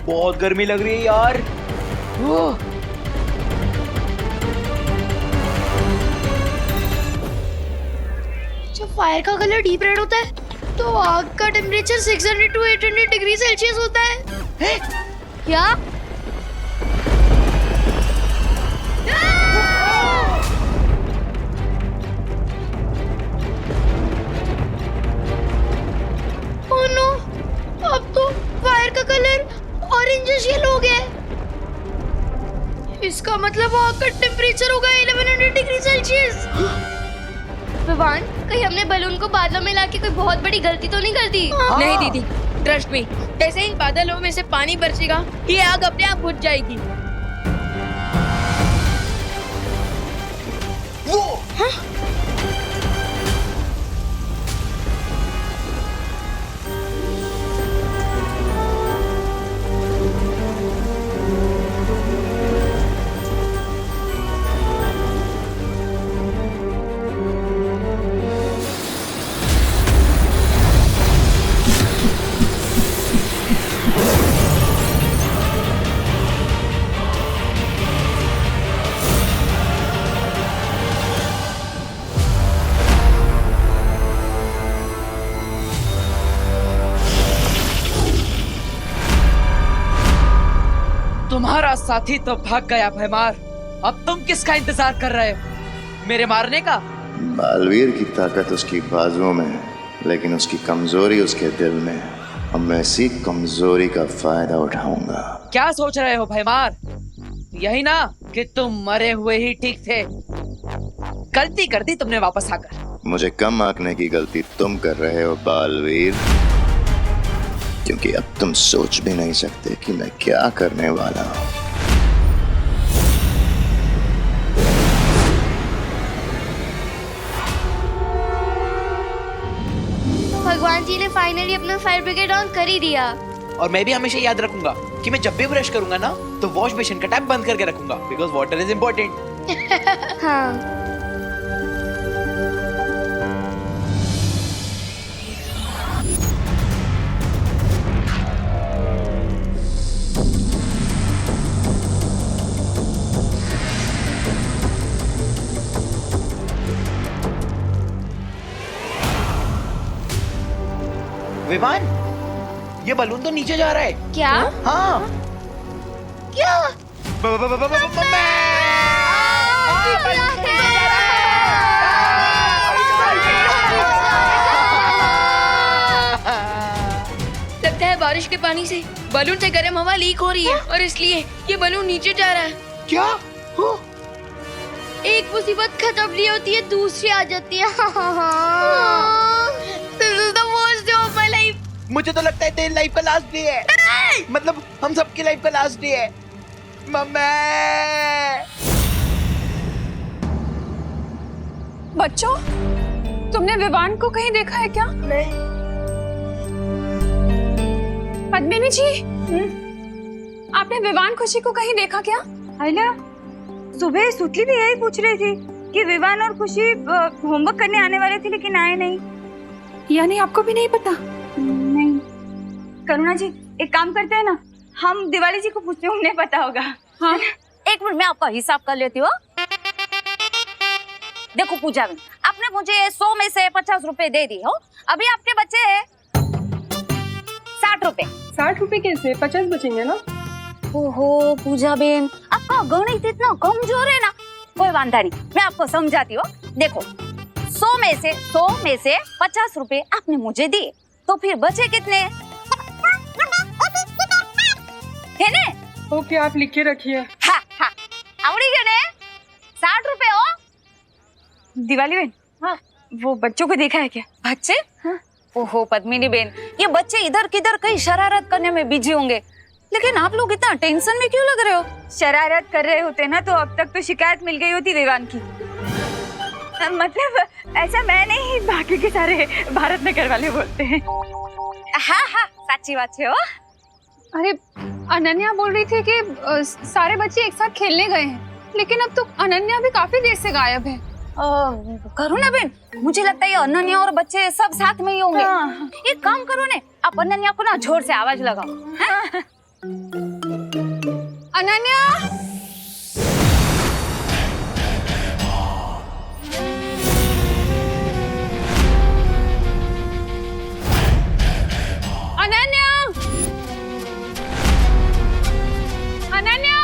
बहुत गर्मी लग रही है यार। जब फायर का कलर डीप रेड होता है तो आग का टेम्परेचर 600 to 800 डिग्री सेल्सियस होता है। क्या? ओह नो, अब तो फायर का कलर ऑरेंजिश येलो हो गया है। इसका मतलब आग का टेम्परेचर होगा 1100 डिग्री सेल्सियस। विवान, कहीं हमने बलून को बादलों में लाके कोई बहुत बड़ी गलती तो नहीं कर दी? नहीं दीदी, ट्रस्ट मी, जैसे ही बादलों में से पानी बरसेगा ये आग अपने आप बुझ जाएगी। वो हाँ? तुम्हारा साथी तो भाग गया भैमार। अब तुम किसका इंतजार कर रहे हो? मेरे मारने का? बालवीर की ताकत उसकी बाजुओं में है, लेकिन उसकी कमजोरी उसके दिल में है। अब मैं इसी कमजोरी का फायदा उठाऊंगा। क्या सोच रहे हो भैमार? यही ना कि तुम मरे हुए ही ठीक थे। गलती कर दी तुमने वापस आकर। मुझे कम आंकने की गलती तुम कर रहे हो बालवीर, क्योंकि अब तुम सोच भी नहीं सकते कि मैं क्या करने वाला हूं। भगवान जी ने फाइनली अपना फायर ब्रिगेड ऑन कर ही दिया। और मैं भी हमेशा याद रखूंगा कि मैं जब भी ब्रश करूंगा ना तो वॉश बेसिन का टैप बंद करके रखूंगा, बिकॉज वाटर इज इम्पोर्टेंट। हाँ। विमान, ये बलून तो नीचे जा रहा है। क्या? हाँ। क्या? लगता है बारिश के पानी से बलून से गर्म हवा लीक हो रही है और इसलिए ये बलून नीचे जा रहा है। क्या? एक मुसीबत खत्म नहीं होती है, दूसरी आ जाती है। This is the worst day of my life. मुझे तो लगता है तेरी लाइफ का लास्ट डे है। मतलब हम सबकी लाइफ का लास्ट डे है। मम्मी। बच्चों, तुमने विवान को कहीं देखा है क्या? नहीं। पद्मिनी जी, आपने विवान खुशी को कहीं देखा क्या? आइला, सुबह सुतली भी यही पूछ रही थी कि विवान और खुशी होमवर्क करने आने वाले थे लेकिन आए नहीं। यानी आपको भी नहीं पता? नहीं। करुणा जी, एक काम करते हैं ना, हम दिवाली जी को पूछते हैं, उन्हें पता होगा। हाँ। एक मिनट में आपका हिसाब कर लेती हूँ। देखो पूजा में आपने मुझे 100 में से 50 रुपए दे दी हो, अभी आपके बचे हैं 60 रुपए। 60 रुपए कैसे? 50 बचेंगे ना। ओहो पूजा बेन, आपका गणित इतना कमजोर है ना। कोई वांधा नहीं, मैं आपको समझाती हूँ। देखो 100 में से 50 रुपए आपने मुझे दिए, तो फिर बचे कितने है ने? ओके, आप लिख के रखिए। हाँ हाँ, आवड़ी गए ने 60 रुपए हो। दिवाली बहन, हाँ, वो बच्चों को देखा है क्या? बच्चे? हाँ। ओहो पद्मिनी बेन, ये बच्चे इधर किधर कहीं शरारत करने में बिजी होंगे, लेकिन आप लोग इतना टेंशन में क्यों लग रहे हो? शरारत कर रहे होते ना तो अब तक तो शिकायत मिल गई होती विवान की। मतलब ऐसा मैं नहीं, बाकी के सारे भारत नगर वाले बोलते हैं। हाँ हाँ, सच्ची बात है। अरे अनन्या बोल रही थी कि सारे बच्चे एक साथ खेलने गए हैं, लेकिन अब तो अनन्या भी काफी देर से गायब है। करुणा बेन, मुझे लगता है ये अनन्या और बच्चे सब साथ में ही होंगे। हाँ। एक काम करो ने, आप अनन्या को ना जोर से आवाज लगाओ। हाँ? अनन्या, अनन्या, अनन्या।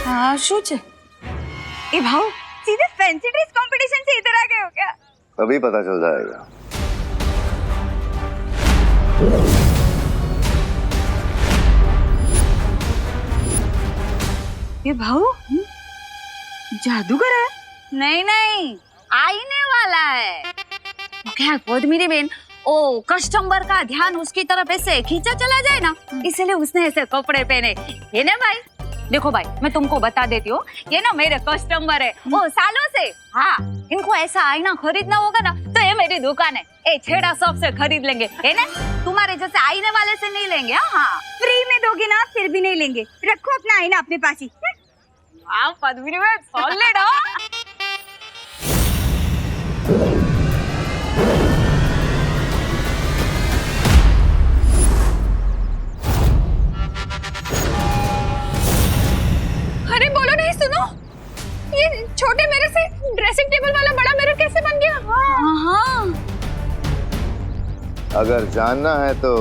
हाँ शुच, ए भाव, सीधे फैंसी ड्रेस कंपटीशन से इधर आ गए हो क्या? अभी पता चल जाएगा। ये भाव जादूगर है? नहीं नहीं, आईने वाला है। क्या पद्मिनी बेन, ओ कस्टमर का ध्यान उसकी तरफ ऐसे खींचा चला जाए ना, इसलिए उसने ऐसे कपड़े पहने। ये ना भाई, देखो भाई, मैं तुमको बता देती हूँ, ये ना मेरे कस्टमर है वो सालों से। हाँ, इनको ऐसा आईना खरीदना होगा ना तो ये मेरी दुकान है, ए छेड़ा शॉप से खरीद लेंगे, है ना? तुम्हारे जैसे आईने वाले से नहीं लेंगे। हाँ, फ्री में दोगे ना, फिर भी नहीं लेंगे। रखो अपना आईना अपने पास ही। हाँ पद्मिनी बेन, सॉलिड। अरे बोलो नहीं, सुनो, ये छोटे मिरर से ड्रेसिंग टेबल वाला बड़ा मिरर कैसे अगर जानना है तो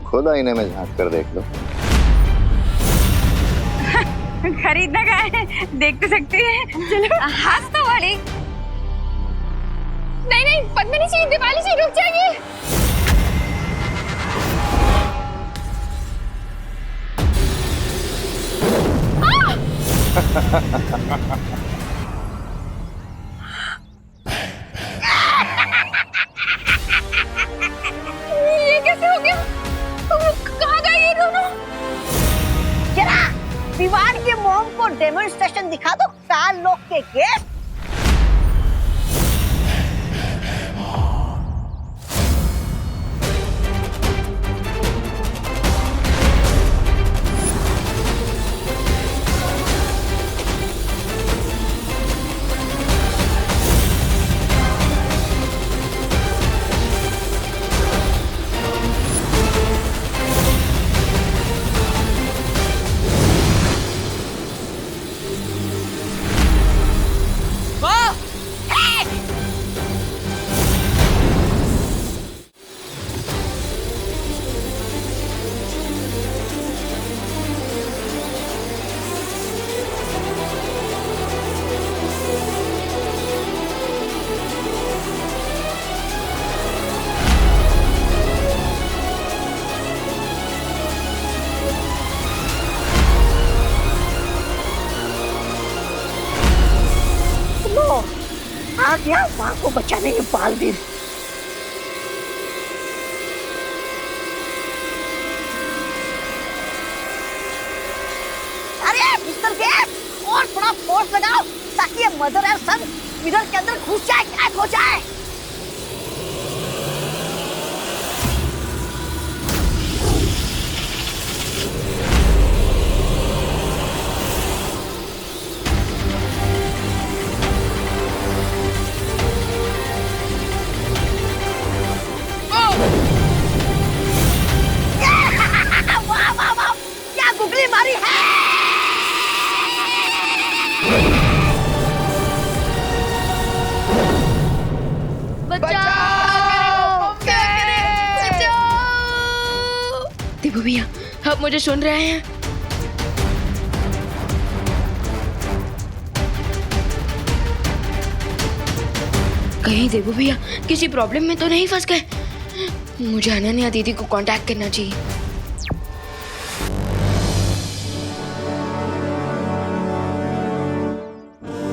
खुद आईने में झांक कर देख लो। खरीदना का है, देख तो सकती है। चलो। हंसता वाली। नहीं नहीं पद्मिनी जी, दिवाली जी रुक जाइए। ये कैसे हो गया? कहाँ गए ये दोनों? जरा विवान के मोम को डेमोन्स्ट्रेशन दिखा दो काल लोग के गेस्ट। आ गया माँ को बचाने के बालवीर। अरे मिस्टर गेट, और थोड़ा फोर्स लगाओ ताकि ये मदर और सन मिरर के अंदर घुस जाए, कैद हो जाए। गुगली मारी है। देबू भैया, आप मुझे सुन रहे हैं? कहीं देबू भैया किसी प्रॉब्लम में तो नहीं फंस गए? मुझे अनन्या दीदी को कांटेक्ट करना चाहिए।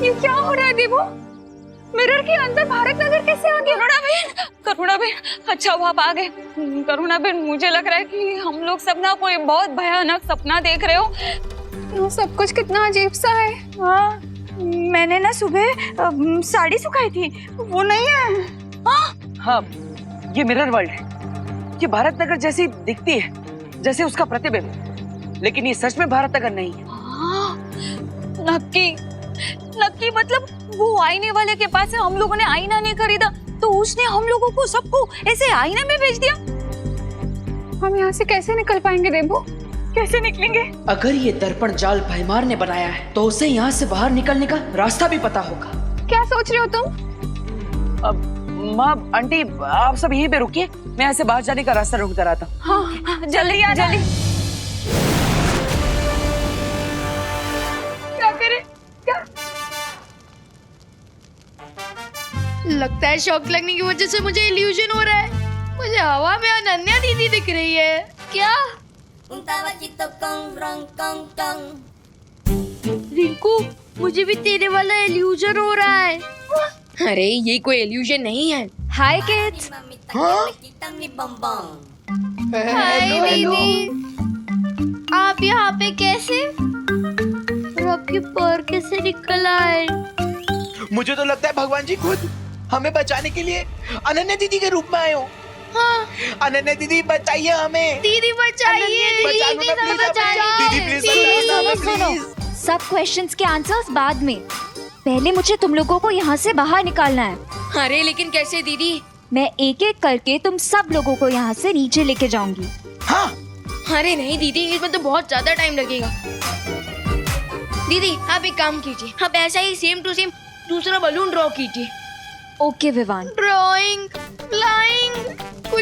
ये क्या हो रहा है देवो? मिरर के अंदर भारत नगर कैसे आ गए? करुणा बहन, अच्छा हुआ आप आ गए। करुणा बहन, मुझे लग रहा है कि हम लोग सब ना कोई बहुत भयानक सपना देख रहे हो। ये सब कुछ कितना अजीब सा है। हाँ, मैंने ना सुबह साड़ी सुखाई थी, वो नहीं है। हाँ, ये मिरर वर्ल्ड है। ये भारत नगर जैसी दिखती है, जैसे उसका प्रतिबिंब, लेकिन ये सच में भारत नगर नहीं है। नक्की मतलब वो आईने वाले के पास है, हम लोगों ने आईना नहीं खरीदा तो उसने हम लोगों को सबको ऐसे आईने में भेज दिया। हम यहाँ से कैसे निकल पाएंगे देबू? कैसे निकलेंगे? अगर ये दर्पण जाल भैमार ने बनाया है तो उसे यहाँ से बाहर निकलने का रास्ता भी पता होगा। क्या सोच रहे हो तुम? माँ, आंटी, आप सब यहीं पे रुकिए, मैं यहाँ से बाहर जाने का रास्ता ढूंढ कर आता हूँ। हाँ, जल्दी आ जल्दी। क्या करें? क्या? लगता है शॉक लगने की वजह से मुझे इल्यूजन हो रहा है। मुझे हवा में अनन्या दीदी दिख रही है। क्या? रिंकू, मुझे भी तेरे वाला इल्यूजन हो रहा है। अरे ये कोई इल्यूजन नहीं है। हाय किड्स। हाय दीदी, आप यहाँ पे कैसे? और आपके पैर कैसे निकल आए? मुझे तो लगता है भगवान जी खुद हमें बचाने के लिए अनन्या दीदी के रूप में आए हो। हाँ। अनन्या दीदी बचाइए हमें। दीदी बचाइए, दीदी प्लीज। सब क्वेश्चंस के आंसर्स बाद में, पहले मुझे तुम लोगों को यहाँ से बाहर निकालना है। अरे लेकिन कैसे दीदी? मैं एक एक करके तुम सब लोगों को यहाँ से नीचे लेके जाऊंगी। हाँ। अरे नहीं दीदी, इसमें तो बहुत ज्यादा टाइम लगेगा। दीदी आप एक काम कीजिए, आप ऐसा ही सेम टू सेम दूसरा बलून ड्रॉ कीजिए। ओके विवान। ड्राइंग, फ्लाइंग, कुछ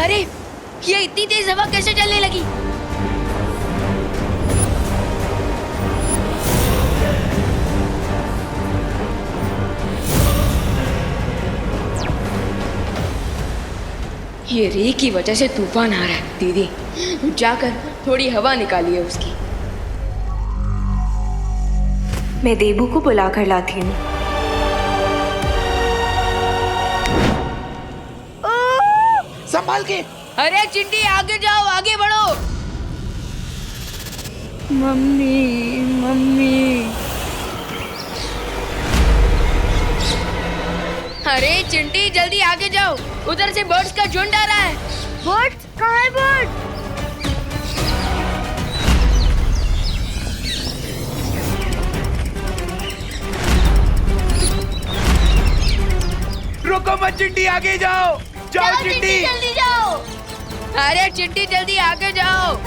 अरे ये इतनी तेज हवा कैसे चलने लगी? ये रे की वजह से तूफान आ रहा है। दीदी जाकर थोड़ी हवा निकालिए उसकी। मैं देबू को बुला कर लाती हूँ। संभाल के। अरे चिंटी आगे जाओ, आगे बढ़ो। Mummy mummy. अरे चिंटी जल्दी आगे जाओ, उधर से बर्ड्स का झुंड आ रहा है। बर्ड्स? कहाँ है बर्ड? रुको मत चिंटी, आगे जाओ। जाओ चिंटी, जल्दी जाओ। अरे चिंटी जल्दी आगे जाओ।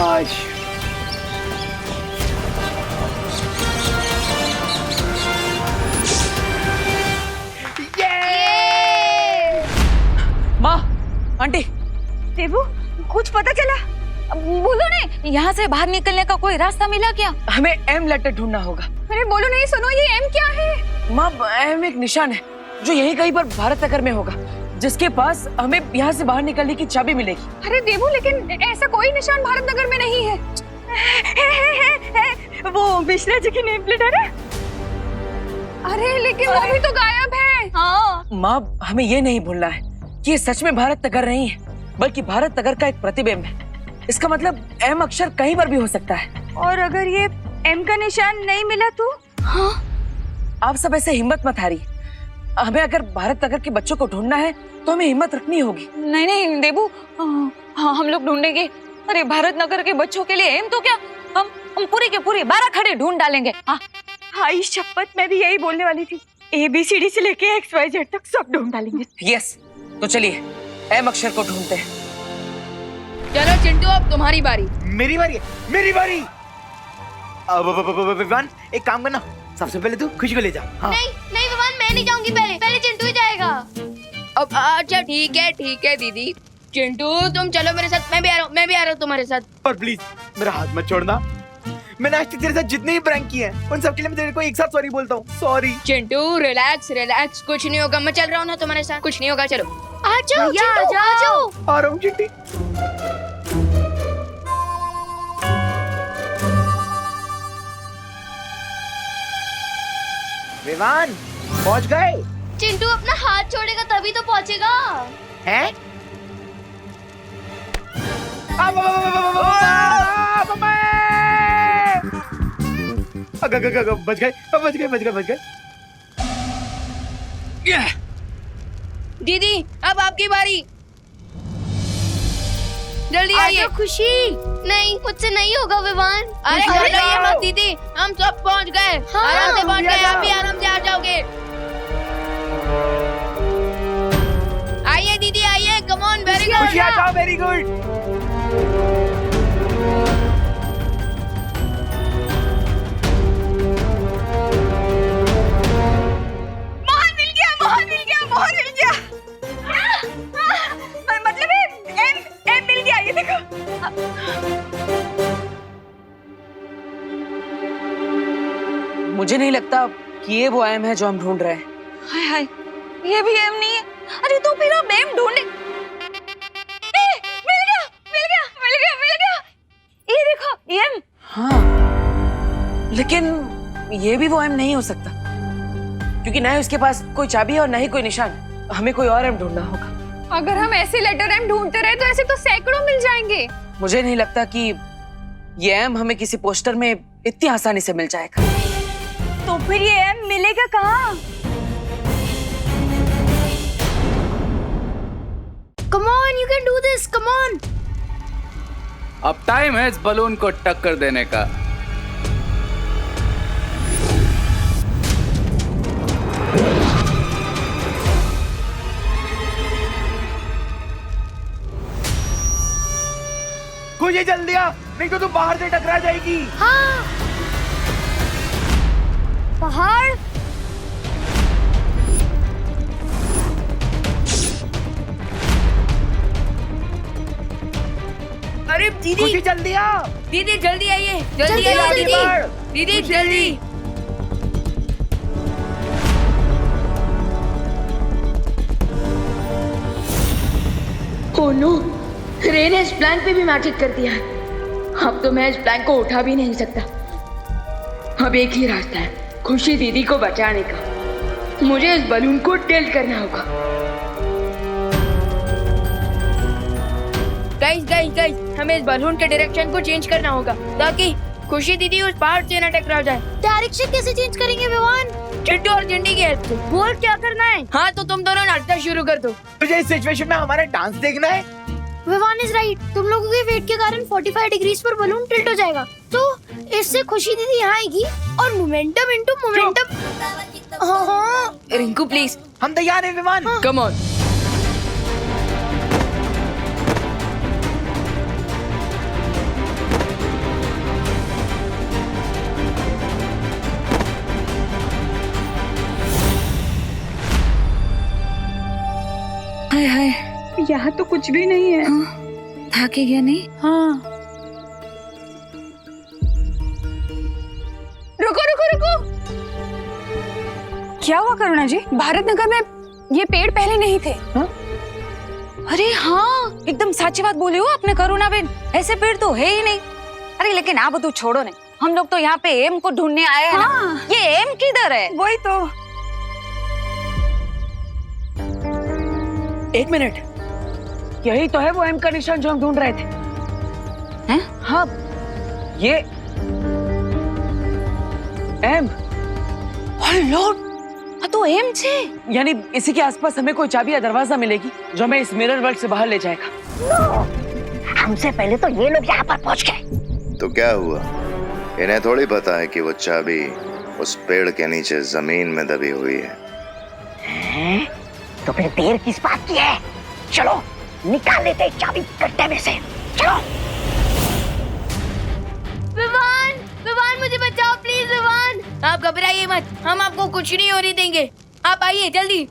आज माँ, आंटी। देबू, कुछ पता चला? बोलो ने, यहाँ से बाहर निकलने का कोई रास्ता मिला क्या? हमें एम लेटर ढूंढना होगा। अरे बोलो नहीं, सुनो, ये एम क्या है? माँ, एम एक निशान है जो यहीं कहीं पर भारत नगर में होगा, जिसके पास हमें यहाँ से बाहर निकलने की चाबी मिलेगी। अरे देबू, लेकिन ऐसा कोई निशान भारत नगर में नहीं है। वो मिश्रा जी की नेम प्लेट है ना? अरे लेकिन वो भी तो गायब है। हाँ। माँ, हमें ये नहीं भूलना है कि ये सच में भारत नगर नहीं है, बल्कि भारत नगर का एक प्रतिबिंब है। इसका मतलब एम अक्षर कहीं पर भी हो सकता है। और अगर ये एम का निशान नहीं मिला तो? हाँ। आप सब ऐसे हिम्मत मत हारिए। हमें अगर भारत नगर के बच्चों को ढूंढना है तो हमें हिम्मत रखनी होगी। नहीं नहीं देबू, हाँ हम लोग ढूंढेंगे। अरे भारत नगर के बच्चों के लिए एम तो क्या, हम पूरी के पूरी 12 खड़े ढूंढ डालेंगे। हाँ हाँ, इस शपथ मैं भी यही बोलने वाली थी। ABCD से लेके XYZ तक सब ढूंढ डालेंगे। यस, तो चलिए एम अक्षर को ढूंढते हैं। चलो चिंटू, अब तुम्हारी बारी। मेरी बारी है, मेरी बारी। विवान, एक काम करना, सबसे पहले तू खुशी को ले जा। हाँ। नहीं नहीं विवान, मैं नहीं जाऊंगी। पहले चिंटू ही जाएगा। अब अच्छा ठीक है दीदी। चिंटू तुम चलो मेरे साथ, मैं भी आ रहा हूँ तुम्हारे साथ। और प्लीज मेरा हाथ मत छोड़ना। मैंने आज तक तेरे साथ जितने भी प्रैंक किए हैं उन सब के लिए मैं तेरे को एक साथ सॉरी बोलता हूँ। सॉरी चिंटू, रिलैक्स, कुछ नहीं होगा। मैं चल रहा हूँ ना तुम्हारे साथ, कुछ नहीं होगा। चलो आ जाओ चिंटू, आ जाओ। आ रहा हूँ चिंटी। विवान, पहुंच गए? चिंटू अपना हाथ छोड़ेगा तभी तो पहुंचेगा। हैं? बच गए। दीदी, अब आपकी बारी। जल्दी आइए। खुशी, नहीं मुझसे नहीं होगा विवान। अरे घबराइए मत दीदी, हम सब पहुंच गए। हाँ, आराम से पहुंच गए, आप भी आराम से आ जाओगे। आइए दीदी, आइए। Come on, very good. Very good. मोहर मिल गया। मतलब एम मिल गया। ये देखो। मुझे नहीं लगता कि ये वो एम है जो हम ढूंढ रहे हैं। हाय हाय, ये भी एम नहीं है। अरे तो फिर हम एम ढूंढे। मिल गया। ये देखो, एम। हाँ, लेकिन ये भी वो एम नहीं हो सकता, क्योंकि ना ही उसके पास कोई चाबी है और ना ही कोई निशान। हमें कोई और एम ढूंढना होगा। अगर हम ऐसे लेटर एम ढूंढते रहे तो ऐसे तो सैकड़ों मिल जाएंगे। मुझे नहीं लगता कि ये एम हमें किसी पोस्टर में इतनी आसानी से मिल जाएगा। तो फिर ये एम मिलेगा कहाँ? Come on, you can do this. Come on. अब टाइम है इस बलून को टक्कर देने का। खुशी जल्दी आ, नहीं तो तू बाहर से टकरा जाएगी। हाँ पहाड़। अरे दीदी, खुशी जल्दी आ। दीदी जल्दी आइए, जल्दी जल्दी आओ, आइए दीदी। दीदी जल्दी। ओह नो, रे ने इस प्लान पे भी मैजिक कर दिया है। अब तो मैं इस प्लान को उठा भी नहीं सकता। अब एक ही रास्ता है, खुशी दीदी को बचाने का। मुझे इस बलून को टिल्ट करना होगा। गाइस, हमें इस बलून के डायरेक्शन को चेंज करना होगा ताकि खुशी दीदी उस पहाड़ से न टकरा जाए। डायरेक्शन कैसे चेंज करेंगे विवान? चिट्टू और झंडी की हेल्प से। बोल क्या करना है? हाँ तो तुम दोनों नाचना शुरू कर दो। तुझे इस सिचुएशन में हमारा डांस देखना है? Vivaan is right. तुम लोगों के वेट के कारण 45 डिग्रीज पर बलून टिल्ट हो जाएगा, तो इससे खुशी दीदी यहाँ आएगी और मोमेंटम इनटू मोमेंटम। हाँ रिंकू प्लीज, हम तैयार हैं विमान। Come on. हाय हाय, यहाँ तो कुछ भी नहीं है। थाके गया नहीं? हाँ। रुको रुको रुको, क्या हुआ करुणा जी? भारत नगर में ये पेड़ पहले नहीं थे। अरे हाँ, एकदम सच्ची बात बोली हो आपने करुणा बेन, ऐसे पेड़ तो है ही नहीं। अरे लेकिन आप तो छोड़ो ने, हम लोग तो यहाँ पे एम को ढूंढने आए हैं ना। ये एम किधर है? वही तो। एक मिनट, यही तो है वो एम का निशान जो हम ढूंढ रहे थे। हैं? हाँ, ये एम। लॉर्ड, तो एम छे। यानी इसी के आसपास हमें कोई चाबी या दरवाजा मिलेगी जो हमें इस मिरर वर्ल्ड से बाहर ले जाएगा। हमसे पहले तो ये लोग यहाँ पर पहुँच गए। तो क्या हुआ? इन्हें थोड़ी पता है कि वो चाबी उस पेड़ के नीचे जमीन में दबी हुई है। हैं? तो फिर देर किस बात की है? चलो निकाल लेते हैं चाबी गड्ढे में से। चलो। विवान मुझे बचाओ प्लीज। विवान, आप घबराइए मत, हम आपको कुछ नहीं होने देंगे। आप आइए जल्दी।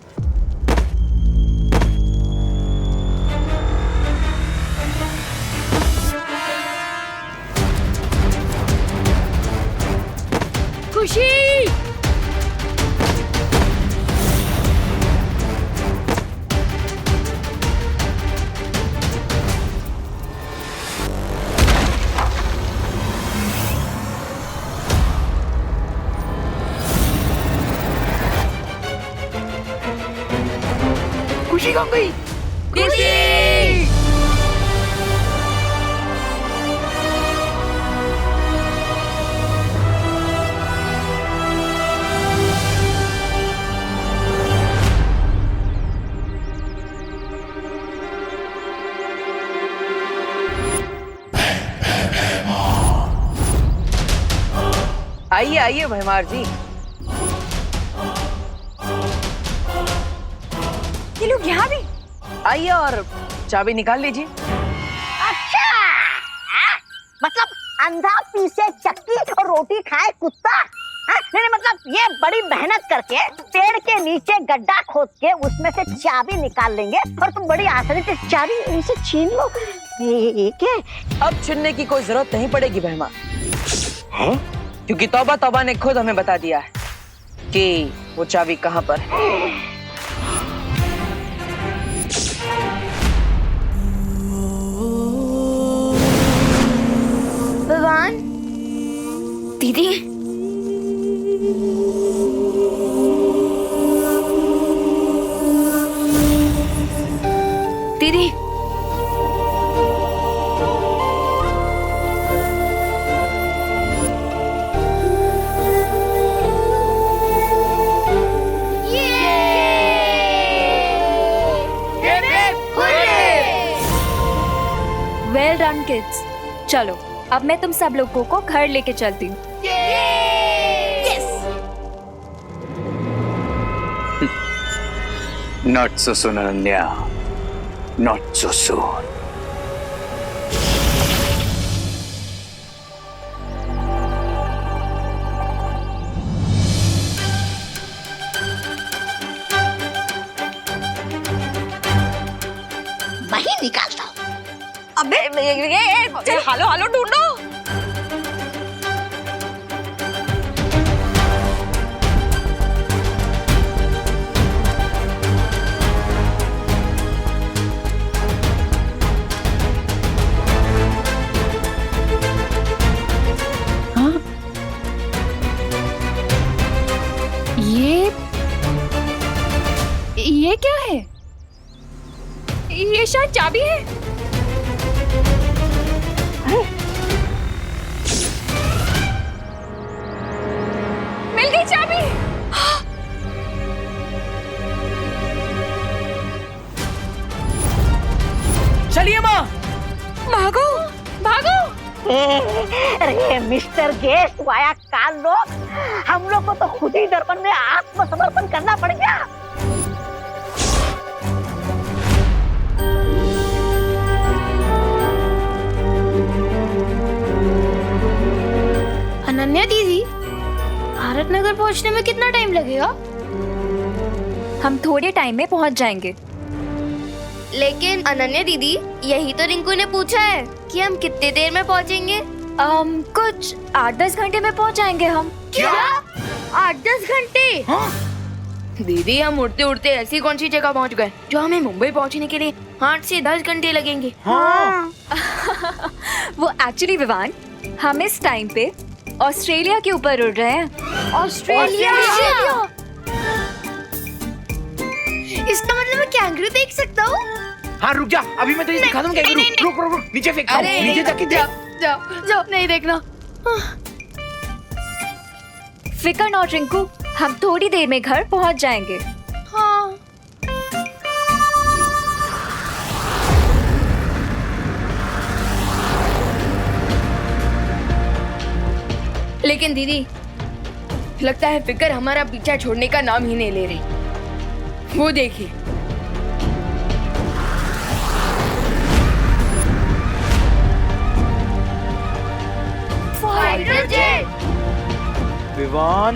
खुशी, खुशी कहाँ गई? खुशी! आइए आइए भैमार जी। ये लोग यहाँ भी? आइए और चाबी निकाल लीजिए। अच्छा, मतलब अंधा पीसे चक्की और रोटी खाए कुत्ता। नहीं मतलब ये बड़ी मेहनत करके पेड़ के नीचे गड्ढा खोद के उसमें से चाबी निकाल लेंगे और तुम बड़ी आसानी से चाबी इनसे छीन लो। ये क्या? अब छीनने की कोई जरूरत नहीं पड़ेगी भैमा, क्योंकि तौबा तौबा ने खुद हमें बता दिया है कि वो चाबी कहाँ पर है। विवान, दीदी, दीदी, वेल डन किड्स। चलो अब मैं तुम सब लोगों को घर लेके चलती हूँ। Not so soon, Ananya. Not so soon. ये हालो हालो ढूंढो। ये क्या है? ये शायद चाबी है। मिल गई चाबी। चलिए माँ, भागो भागो। अरे मिस्टर गेस्ट वाया काल लोग, हम लोग को तो खुद ही दर्पण में आत्मसमर्पण करना पड़ेगा। अनन्या दीदी, भारत नगर पहुंचने में कितना टाइम लगेगा? हम थोड़े टाइम में पहुंच जाएंगे। लेकिन अनन्या दीदी, यही तो रिंकू ने पूछा है कि हम कितने देर में पहुंचेंगे। कुछ 8-10 घंटे में पहुंच जाएंगे हम। क्या 8-10 घंटे? दीदी हम उड़ते उड़ते ऐसी कौन सी जगह पहुंच गए जो हमें मुंबई पहुंचने के लिए 8 से 10 घंटे लगेंगे। वो एक्चुअली विवान, हम इस टाइम पे ऑस्ट्रेलिया के ऊपर उड़ रहे हैं। ऑस्ट्रेलिया? इसका मतलब मैं कैंगरू देख सकता हूँ? हाँ रुक जा, अभी मैं तुझे दिखा दूँ कैंगरू। रुक रुक रुक, नीचे फेंक, नीचे जाके देख। जाओ नहीं देखना। फिकर नॉट रिंकू, हम थोड़ी देर में घर पहुंच जाएंगे। हाँ। लेकिन दीदी, लगता है फिकर हमारा पीछा छोड़ने का नाम ही नहीं ले रही। वो देखिए। Fighter jet. विवान,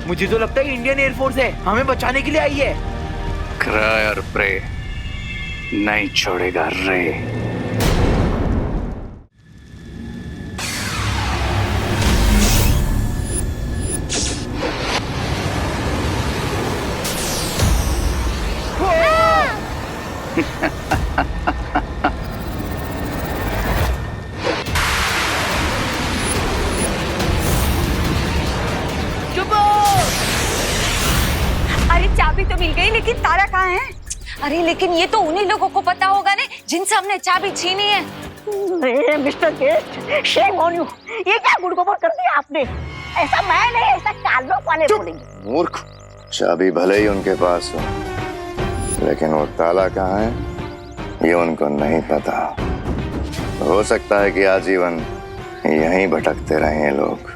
मुझे तो लगता है इंडियन एयरफोर्स है, हमें बचाने के लिए आई है। क्राई और प्रे नहीं छोड़ेगा रे। अरे चाबी तो मिल गई, लेकिन ताला कहाँ है? अरे लेकिन ये तो उन्हीं लोगों को पता होगा ना जिनसे हमने चाबी छीनी है। अरे mister guest, shame on you, ये क्या गुड़गोबर कर दिया आपने? ऐसा मैं नहीं, ऐसा काल लोग वाले बोलेंगे। मूर्ख, चाबी भले ही उनके पास हो, लेकिन वो ताला कहाँ है ये उनको नहीं पता। हो सकता है कि आजीवन यहीं भटकते रहे लोग।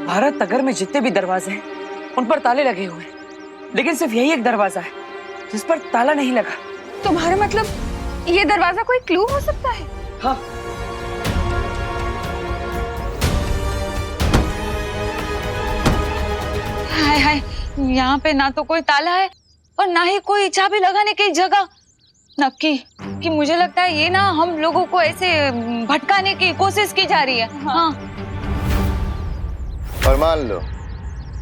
भारत नगर में जितने भी दरवाजे हैं उन पर ताले लगे हुए हैं, लेकिन सिर्फ यही एक दरवाजा है जिस पर ताला नहीं लगा। तुम्हारा मतलब ये दरवाजा कोई क्लू हो सकता है? हाँ। हाय हाय, यहाँ पे ना तो कोई ताला है और ना ही कोई चाबी लगाने की जगह। नक्की कि मुझे लगता है ये ना हम लोगों को ऐसे भटकाने की कोशिश की जा रही है। हाँ। और मान लो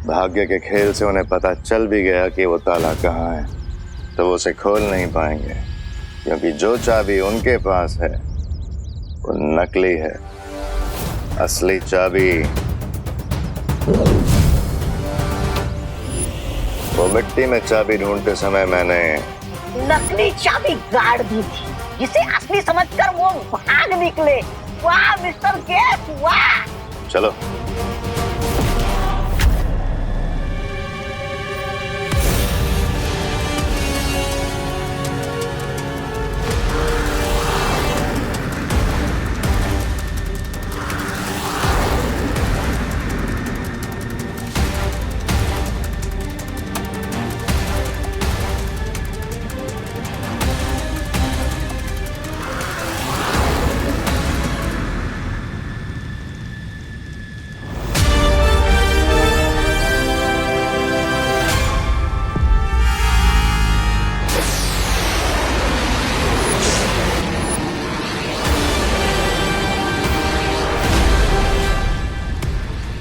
भाग्य के खेल से उन्हें पता चल भी गया कि वो ताला कहाँ है, तो वो उसे खोल नहीं पाएंगे, क्योंकि जो चाबी उनके पास है वो नकली है। असली चाबी वो मिट्टी में चाबी ढूंढते समय मैंने नकली चाबी गाड़ दी थी, जिसे असली समझकर वो भाग निकले। वाह मिस्टर गेस्ट, वाह। चलो।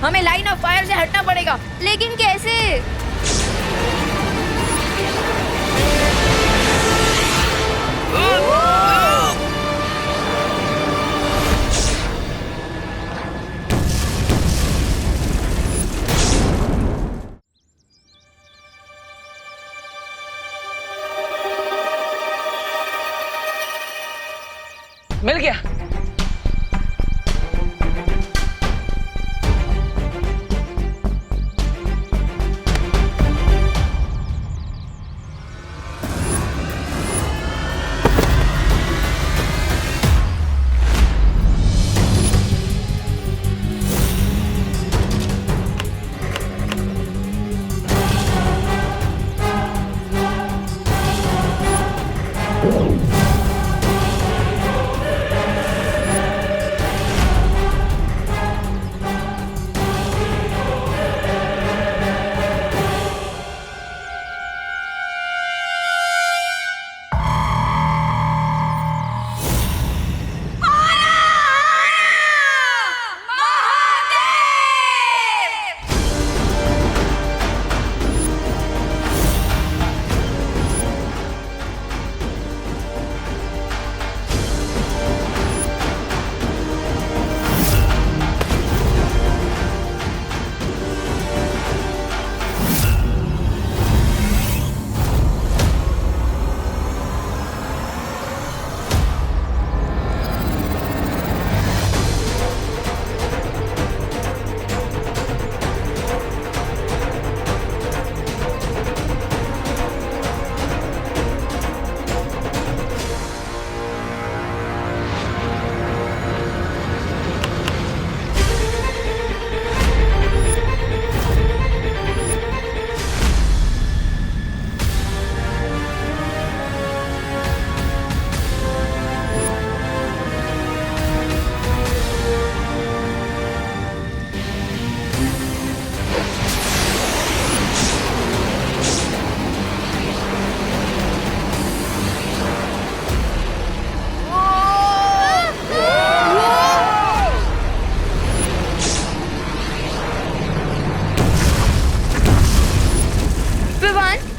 हमें लाइन ऑफ फायर से हटना पड़ेगा। लेकिन कैसे? मिल गया।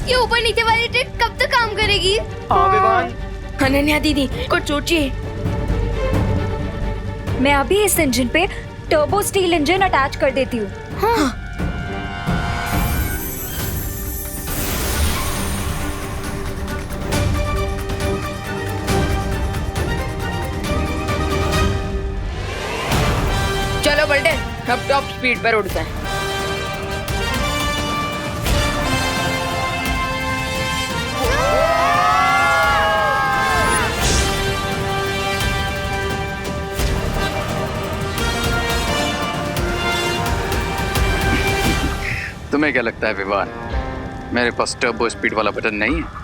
ये ऊपर नीचे वाली ट्रिक कब तक काम करेगी? अनन्या दीदी कुछ सोचिए। मैं अभी इस इंजन पे टर्बो स्टील इंजन अटैच कर देती हूँ। हाँ। चलो बल्टे, अब टॉप स्पीड पर उड़ते हैं। तुम्हें क्या लगता है विवान, मेरे पास टर्बो स्पीड वाला बटन नहीं है?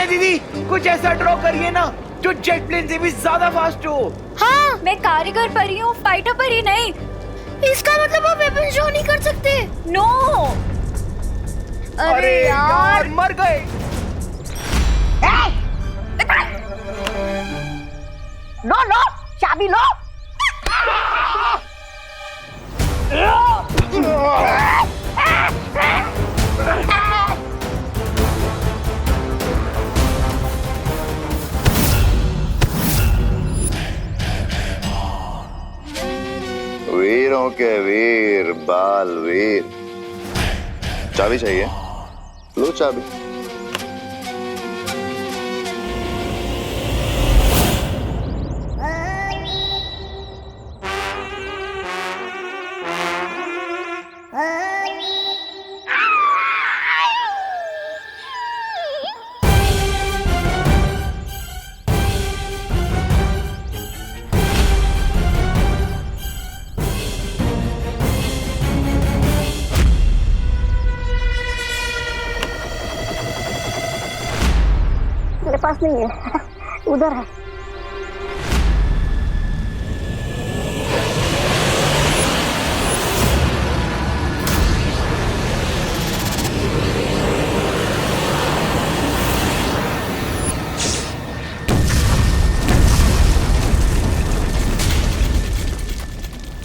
अरे दीदी कुछ ऐसा ड्रॉ करिए ना जो जेट प्लेन से भी ज्यादा फास्ट हो। हाँ, मैं कारीगर परी हूँ, फाइटर परी नहीं। इसका मतलब आप वेपन शो नहीं कर सकते। नो। अरे यार मर गए। लो लो चाबी लो। वीरों के वीर बालवीर। चाबी चाहिए? लो चाबी। मेरे पास नहीं है, उधर है।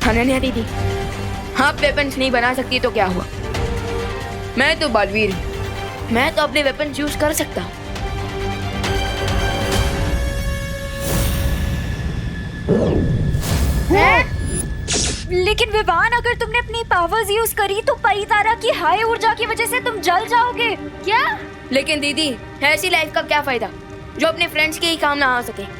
अनन्या दीदी, आप वेपन्स नहीं बना सकती तो क्या हुआ? मैं तो बालवीर हूँ, मैं तो अपने वेपन्स यूज कर सकता हूँ। लेकिन विवान, अगर तुमने अपनी पावर्स यूज करी तो परितारा की हाई ऊर्जा की वजह से तुम जल जाओगे। क्या? लेकिन दीदी, ऐसी लाइफ का क्या फायदा जो अपने फ्रेंड्स के ही काम ना आ सके?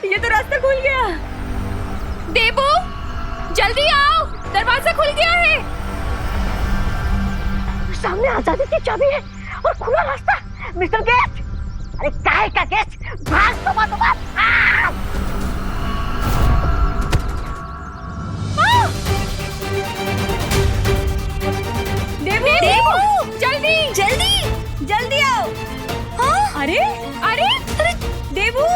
ये तो रास्ता खुल गया। देबू, जल्दी आओ, दरवाजा खुल गया है। सामने आजादी की चाबी है और खुला रास्ता। मिस्टर गेस्ट, अरे काहे का गेस्ट, भाग तो मत भाग। देबू, जल्दी जल्दी जल्दी आओ। हाँ? अरे अरे अरे देबू,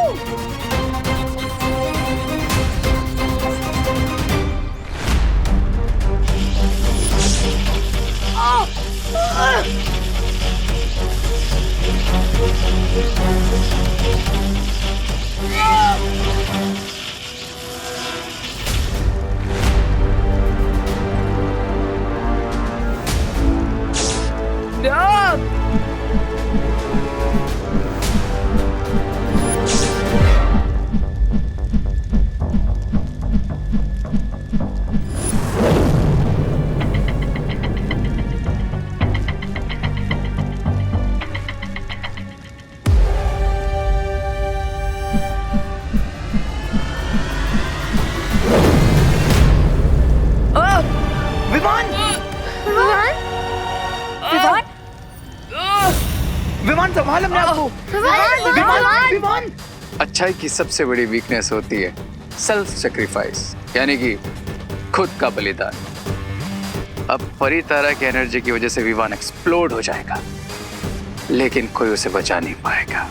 विमान संभाल अपने आप को। विमान। अच्छाई की सबसे बड़ी वीकनेस होती है सेल्फ सेक्रीफाइस, यानी कि खुद का बलिदान। अब परितारा की एनर्जी की वजह से विमान एक्सप्लोड हो जाएगा, लेकिन कोई उसे बचा नहीं पाएगा।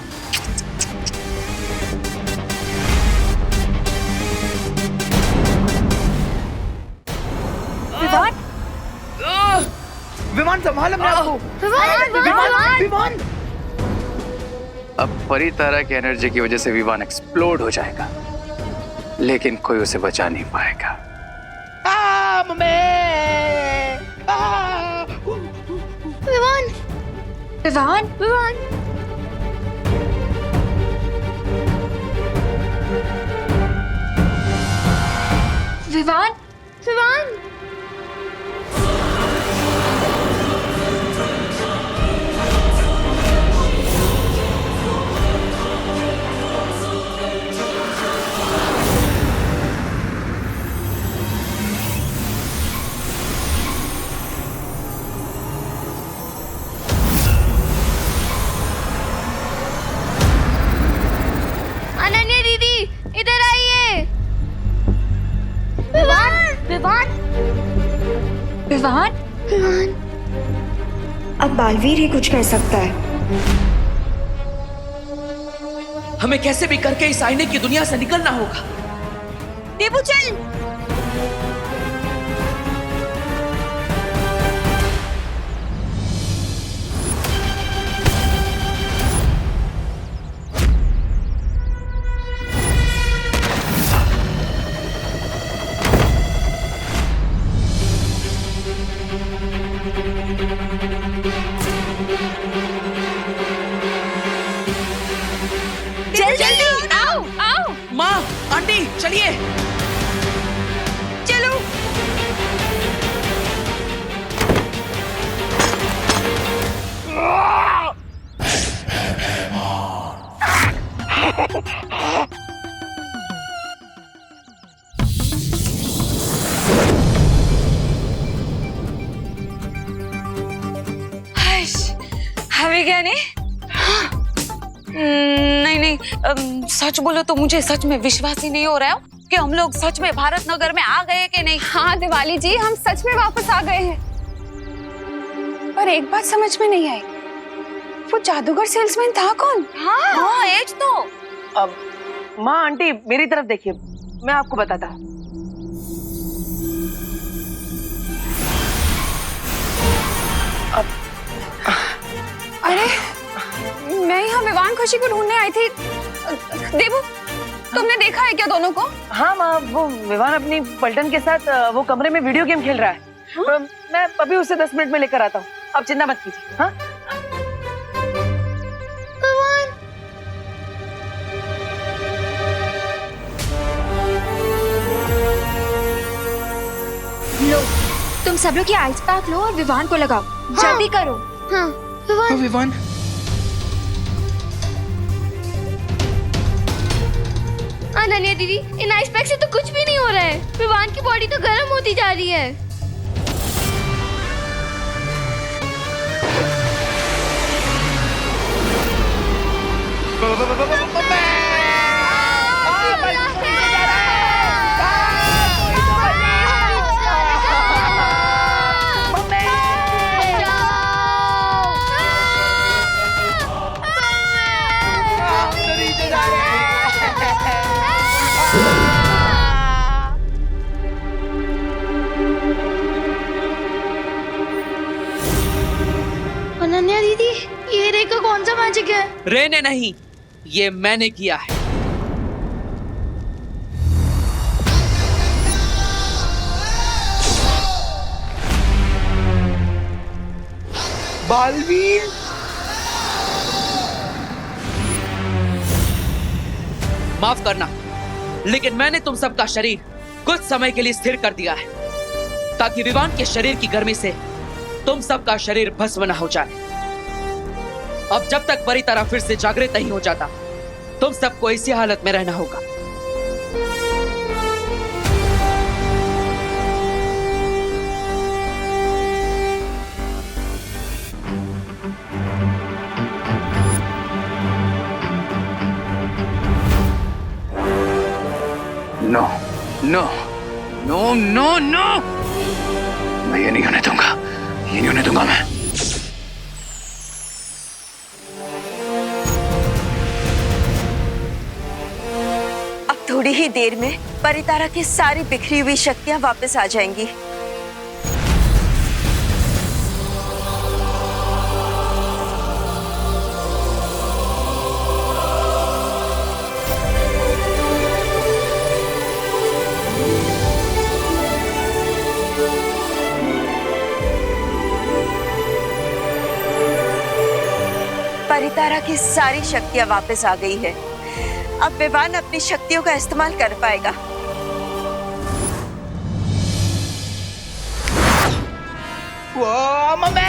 विमान संभाल अपने आप को। विमान। अब परितारा की एनर्जी की वजह से विवान एक्सप्लोड हो जाएगा, लेकिन कोई उसे बचा नहीं पाएगा। विवान विवान विवान विवान विवान अनन्या दीदी इधर आइए। विवान विवान विवान विवान अब बालवीर ही कुछ कर सकता है। हमें कैसे भी करके इस आईने की दुनिया से निकलना होगा। देवू चल। जल्दी आओ आओ। माँ, आंटी, चलिए। चलो। हमें क्या नहीं? नहीं नहीं, सच बोलो तो मुझे सच में विश्वास ही नहीं हो रहा है कि हम लोग सच में भारत नगर में आ गए कि नहीं। हाँ दिवाली जी, हम सच में वापस आ गए हैं। पर एक बात समझ में नहीं आई, वो जादूगर सेल्समैन था कौन? हाँ एज तो। अब माँ आंटी मेरी तरफ देखिए, मैं आपको बताता हूँ। अरे मैं यहाँ विवान खुशी को ढूंढने आई थी। देवू, तुमने देखा है क्या दोनों को? हाँ माँ, वो विवान अपनी पलटन के साथ वो कमरे में वीडियो गेम खेल रहा है। मैं अभी उसे 10 मिनट में लेकर आता हूँ, आप चिंता मत कीजिए। हाँ लो, तुम सब लोग ये आइस पैक लो और विवान को लगाओ। जल्दी करो। हाँ विवान विवान अनन्या दीदी, इन आइस पैक से तो कुछ भी नहीं हो रहा है। विवान की बॉडी तो गर्म होती जा रही है। अनन्या दीदी, ये रे का कौन सा मैजिक है? रे ने नहीं, ये मैंने किया है। बालवीर, माफ करना, लेकिन मैंने तुम सबका शरीर कुछ समय के लिए स्थिर कर दिया है, ताकि विवान के शरीर की गर्मी से तुम सबका शरीर भस्म न हो जाए। अब जब तक परितारा फिर से जागृत नहीं हो जाता, तुम सबको इसी हालत में रहना होगा। No no no no no, मैं ये नहीं होने दूंगा, ये नहीं होने दूंगा मैं। अब थोड़ी ही देर में परितारा की सारी बिखरी हुई शक्तियां वापस आ जाएंगी। परितारा की सारी शक्तियां वापस आ गई है। अब विवान अपनी शक्तियों का इस्तेमाल कर पाएगा। वो मम्मी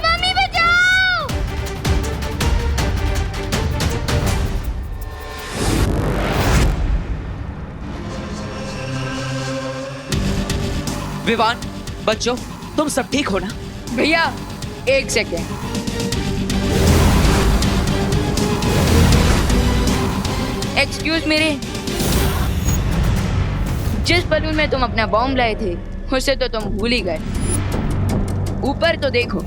मम्मी बचाओ! विवान, बच्चों, तुम सब ठीक हो ना? भैया एक सेकेंड। एक्सक्यूज मेरे, जिस बलून में तुम अपना बॉम्ब लाए थे उसे तो तुम भूल ही गए। ऊपर तो देखो।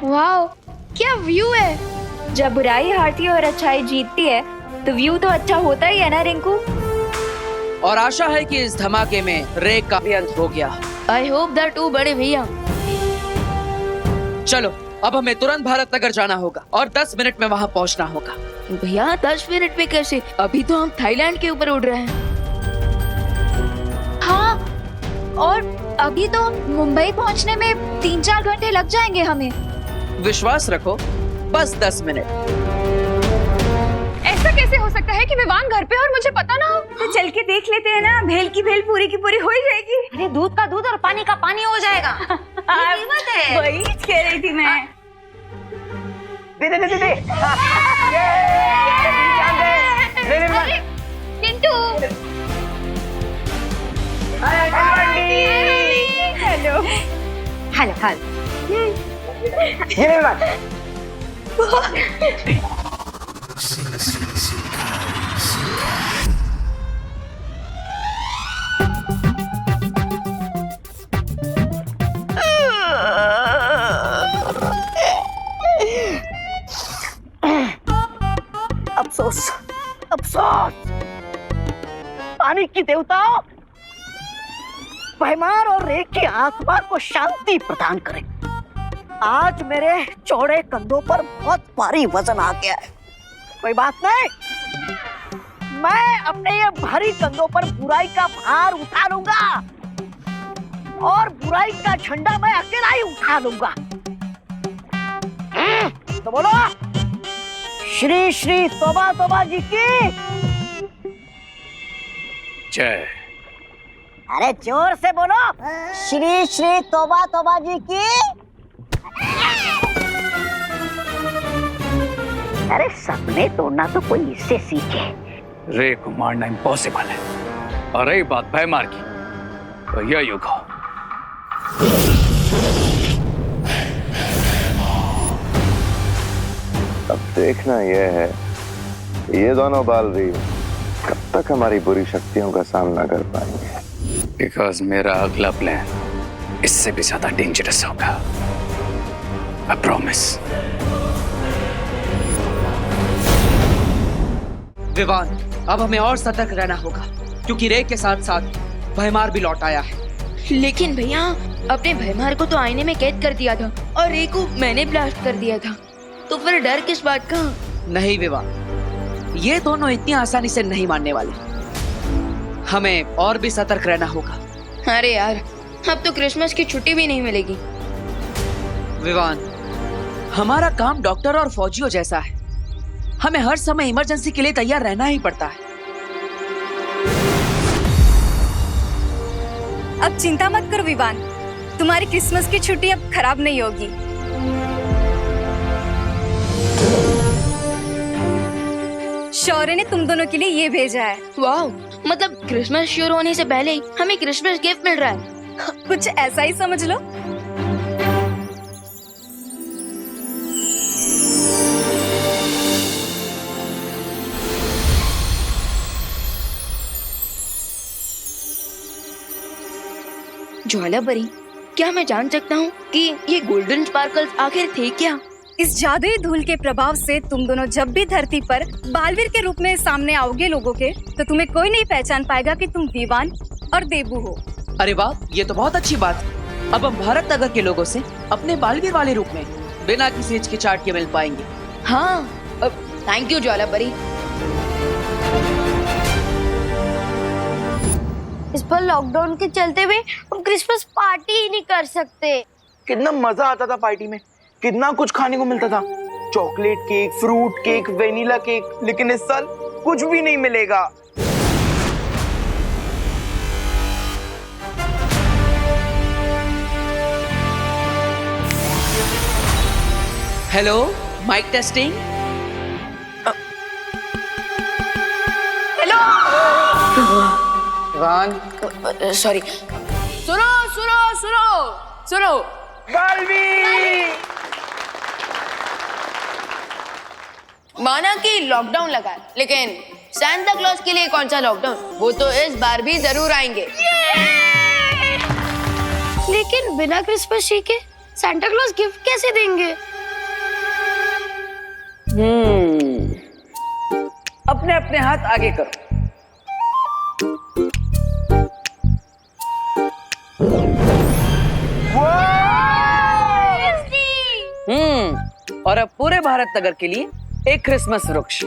वाओ, क्या व्यू है! जब बुराई हारती है और अच्छाई जीतती है तो व्यू तो अच्छा होता ही है ना रिंकू। और आशा है कि इस धमाके में रे का भी अंत हो गया। आई होप दैट टू बड़े भैया। चलो, अब हमें तुरंत भारत नगर जाना होगा और 10 मिनट में वहाँ पहुँचना होगा। भैया 10 मिनट में कैसे? अभी तो हम थाईलैंड के ऊपर उड़ रहे हैं। हाँ, और अभी तो मुंबई पहुंचने में 3-4 घंटे लग जाएंगे हमें। विश्वास रखो, बस 10 मिनट। ऐसा कैसे हो सकता है कि विवान घर पे और मुझे पता ना हो? तो चल के देख लेते हैं ना, भेल की भेल पूरी की पूरी हो ही जाएगी। अरे दूध का दूध और पानी का पानी हो जाएगा। ये कीमत है। वही कह रही थी मैं। दे चिंटू! हेलो। Hello hello. ये ले बात। अफसोस, अफसोस। पानी की देवताओं, भैमार और रे की आत्मा को शांति प्रदान करें। आज मेरे चौड़े कंधों पर बहुत भारी वजन आ गया है। कोई बात नहीं, मैं अपने ये भारी कंधों पर बुराई का भार उठा लूंगा और बुराई का झंडा मैं अकेला ही उठा लूंगा। तो बोलो, श्री श्री तोबा तोबा जी की जय। अरे जोर से बोलो, श्री श्री तोबा तोबा जी की। अरे सपने तोड़ना तो कोई इससे सीखे। रे को मारना इम्पॉसिबल है, और रही बात भैमार की, तो यह युग हो। अब देखना यह है कि ये दोनों बालवीर कब तक हमारी बुरी शक्तियों का सामना कर पाएंगे। बिकॉज मेरा अगला प्लान इससे भी ज्यादा डेंजरस होगा। I promise. विवान, अब हमें और सतर्क रहना होगा क्योंकि रे के साथ साथ भैमार भी लौट आया है। लेकिन भैया, अपने भैमार को तो आईने में कैद कर दिया था और रे को मैंने ब्लास्ट कर दिया था, तो फिर डर किस बात का? नहीं विवान, ये दोनों इतनी आसानी से नहीं मानने वाले। हमें और भी सतर्क रहना होगा। अरे यार, अब तो क्रिसमस की छुट्टी भी नहीं मिलेगी। विवान, हमारा काम डॉक्टर और फौजियों जैसा है। हमें हर समय इमरजेंसी के लिए तैयार रहना ही पड़ता है। अब चिंता मत करो विवान, तुम्हारी क्रिसमस की छुट्टी अब खराब नहीं होगी। शौर्य ने तुम दोनों के लिए ये भेजा है। वाह, मतलब क्रिसमस शुरू होने से पहले ही हमें क्रिसमस गिफ्ट मिल रहा है। कुछ ऐसा ही समझ लो। ज्वाला परी, क्या मैं जान सकता हूँ कि ये गोल्डन स्पार्कल्स आखिर थे क्या? इस जादुई धूल के प्रभाव से तुम दोनों जब भी धरती पर बालवीर के रूप में सामने आओगे लोगों के, तो तुम्हें कोई नहीं पहचान पाएगा कि तुम विवान और देबू हो। अरे वाह, ये तो बहुत अच्छी बात है। अब हम भारत नगर के लोगों से अपने बालवीर वाले रूप में बिना किसी हिचकिचाहट के मिल पाएंगे। हाँ, थैंक यू ज्वाला परी। इस पर लॉकडाउन के चलते हुए हम क्रिसमस पार्टी ही नहीं कर सकते। कितना मजा आता था पार्टी में, कितना कुछ खाने को मिलता था, chocolate cake, fruit cake, vanilla cake. लेकिन इस साल कुछ भी नहीं मिलेगा। Hello, mike testing. सॉरी। सुनो सुनो सुनो सुनो, बालवीर! माना कि लॉकडाउन लगा है, लेकिन सांता क्लॉज के लिए कौन सा लॉकडाउन? वो तो इस बार भी जरूर आएंगे। लेकिन बिना क्रिसमस ट्री के सांता क्लॉज गिफ्ट कैसे देंगे? अपने अपने हाथ आगे करो। और अब पूरे भारत नगर के लिए एक क्रिसमस वृक्ष।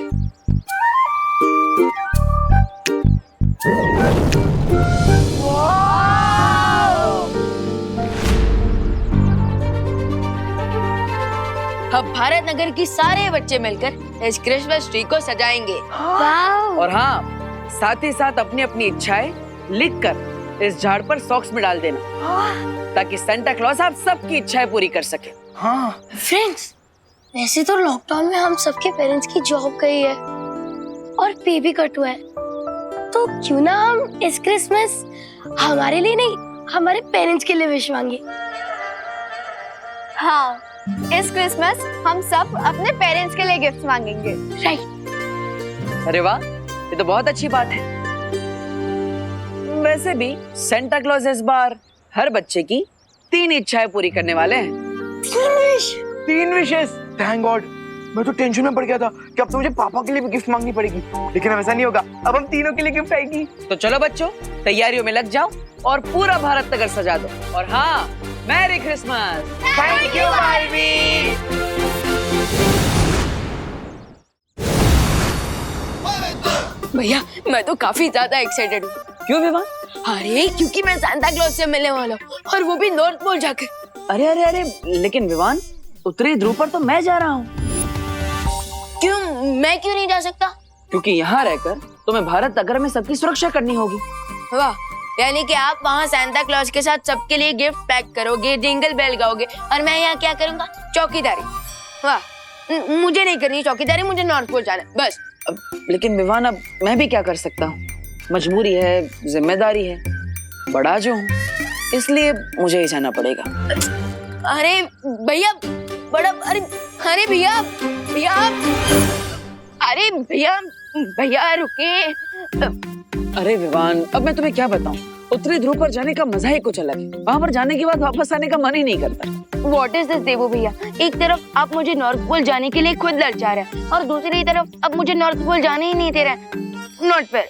अब भारत नगर की सारे बच्चे मिलकर इस क्रिसमस ट्री को सजाएंगे। और हाँ, साथ ही साथ अपनी अपनी इच्छाएं लिखकर इस झाड़ पर सॉक्स में डाल देना, ताकि सांता क्लॉज आप सबकी इच्छाएं पूरी कर सके। हाँ फ्रेंड्स, वैसे तो लॉकडाउन में हम सबके पेरेंट्स की जॉब गई है और पे भी कट हुआ है, तो क्यों ना हम इस क्रिसमस हमारे लिए नहीं, हमारे पेरेंट्स के लिए विश मांगे। हाँ, इस क्रिसमस हम सब अपने पेरेंट्स के लिए गिफ्ट मांगेंगे। राइट। अरे वाह, ये तो बहुत अच्छी बात है। वैसे भी सांता क्लॉज इस बार हर बच्चे की 3 इच्छाएं पूरी करने वाले हैं। 3 विशेस। Thank God. मैं तो टेंशन में पड़ गया था कि अब तो मुझे पापा के लिए भी गिफ्ट मांगनी पड़ेगी, लेकिन अब ऐसा नहीं होगा। अब हम तीनों के लिए गिफ्ट आएगी। तो चलो बच्चों, तैयारियों में लग जाओ और पूरा भारत नगर सजा दो। और हाँ, merry Christmas. Thank you Baalveer. भैया, मैं तो काफी ज्यादा एक्साइटेड हूँ। क्यों विवान? अरे क्योंकि मैं सांता क्लॉज से मिलने वाला हूँ, और वो भी नॉर्थ पोल जाकर। अरे अरे अरे, लेकिन विवान, उत्तरी ध्रुव पर तो मैं जा रहा हूँ। क्यों? मैं क्यों नहीं जा सकता? क्योंकि यहाँ रहकर तुम्हें भारत नगर में सबकी सुरक्षा करनी होगी। वाह, यानी कि आप वहाँ सांता क्लॉज के साथ सबके लिए गिफ्ट पैक करोगे, जिंगल बेल गाओगे, और मैं यहाँ क्या करूँगा? चौकीदारी। वाह, मुझे नहीं करनी चौकीदारी, मुझे नॉर्थ पोल जाना है बस। लेकिन विवान, अब मैं भी क्या कर सकता हूँ? मजबूरी है, जिम्मेदारी है, बड़ा जो हूँ, इसलिए मुझे ही जाना पड़ेगा। अरे भैया, बड़ा, अरे अरे भैया भैया, अरे भैया भैया रुके। अरे विवान, अब मैं तुम्हें क्या बताऊं? उत्तरी ध्रुव पर जाने का मजा ही कुछ अलग है। वहाँ पर जाने के बाद वापस आने का मन ही नहीं करता। What is this देवू भैया? एक तरफ आप मुझे नॉर्थ पोल जाने के लिए खुद ललचा रहे हैं, और दूसरी तरफ अब मुझे नॉर्थ पोल जाने ही नहीं दे रहे हैं। Not fair.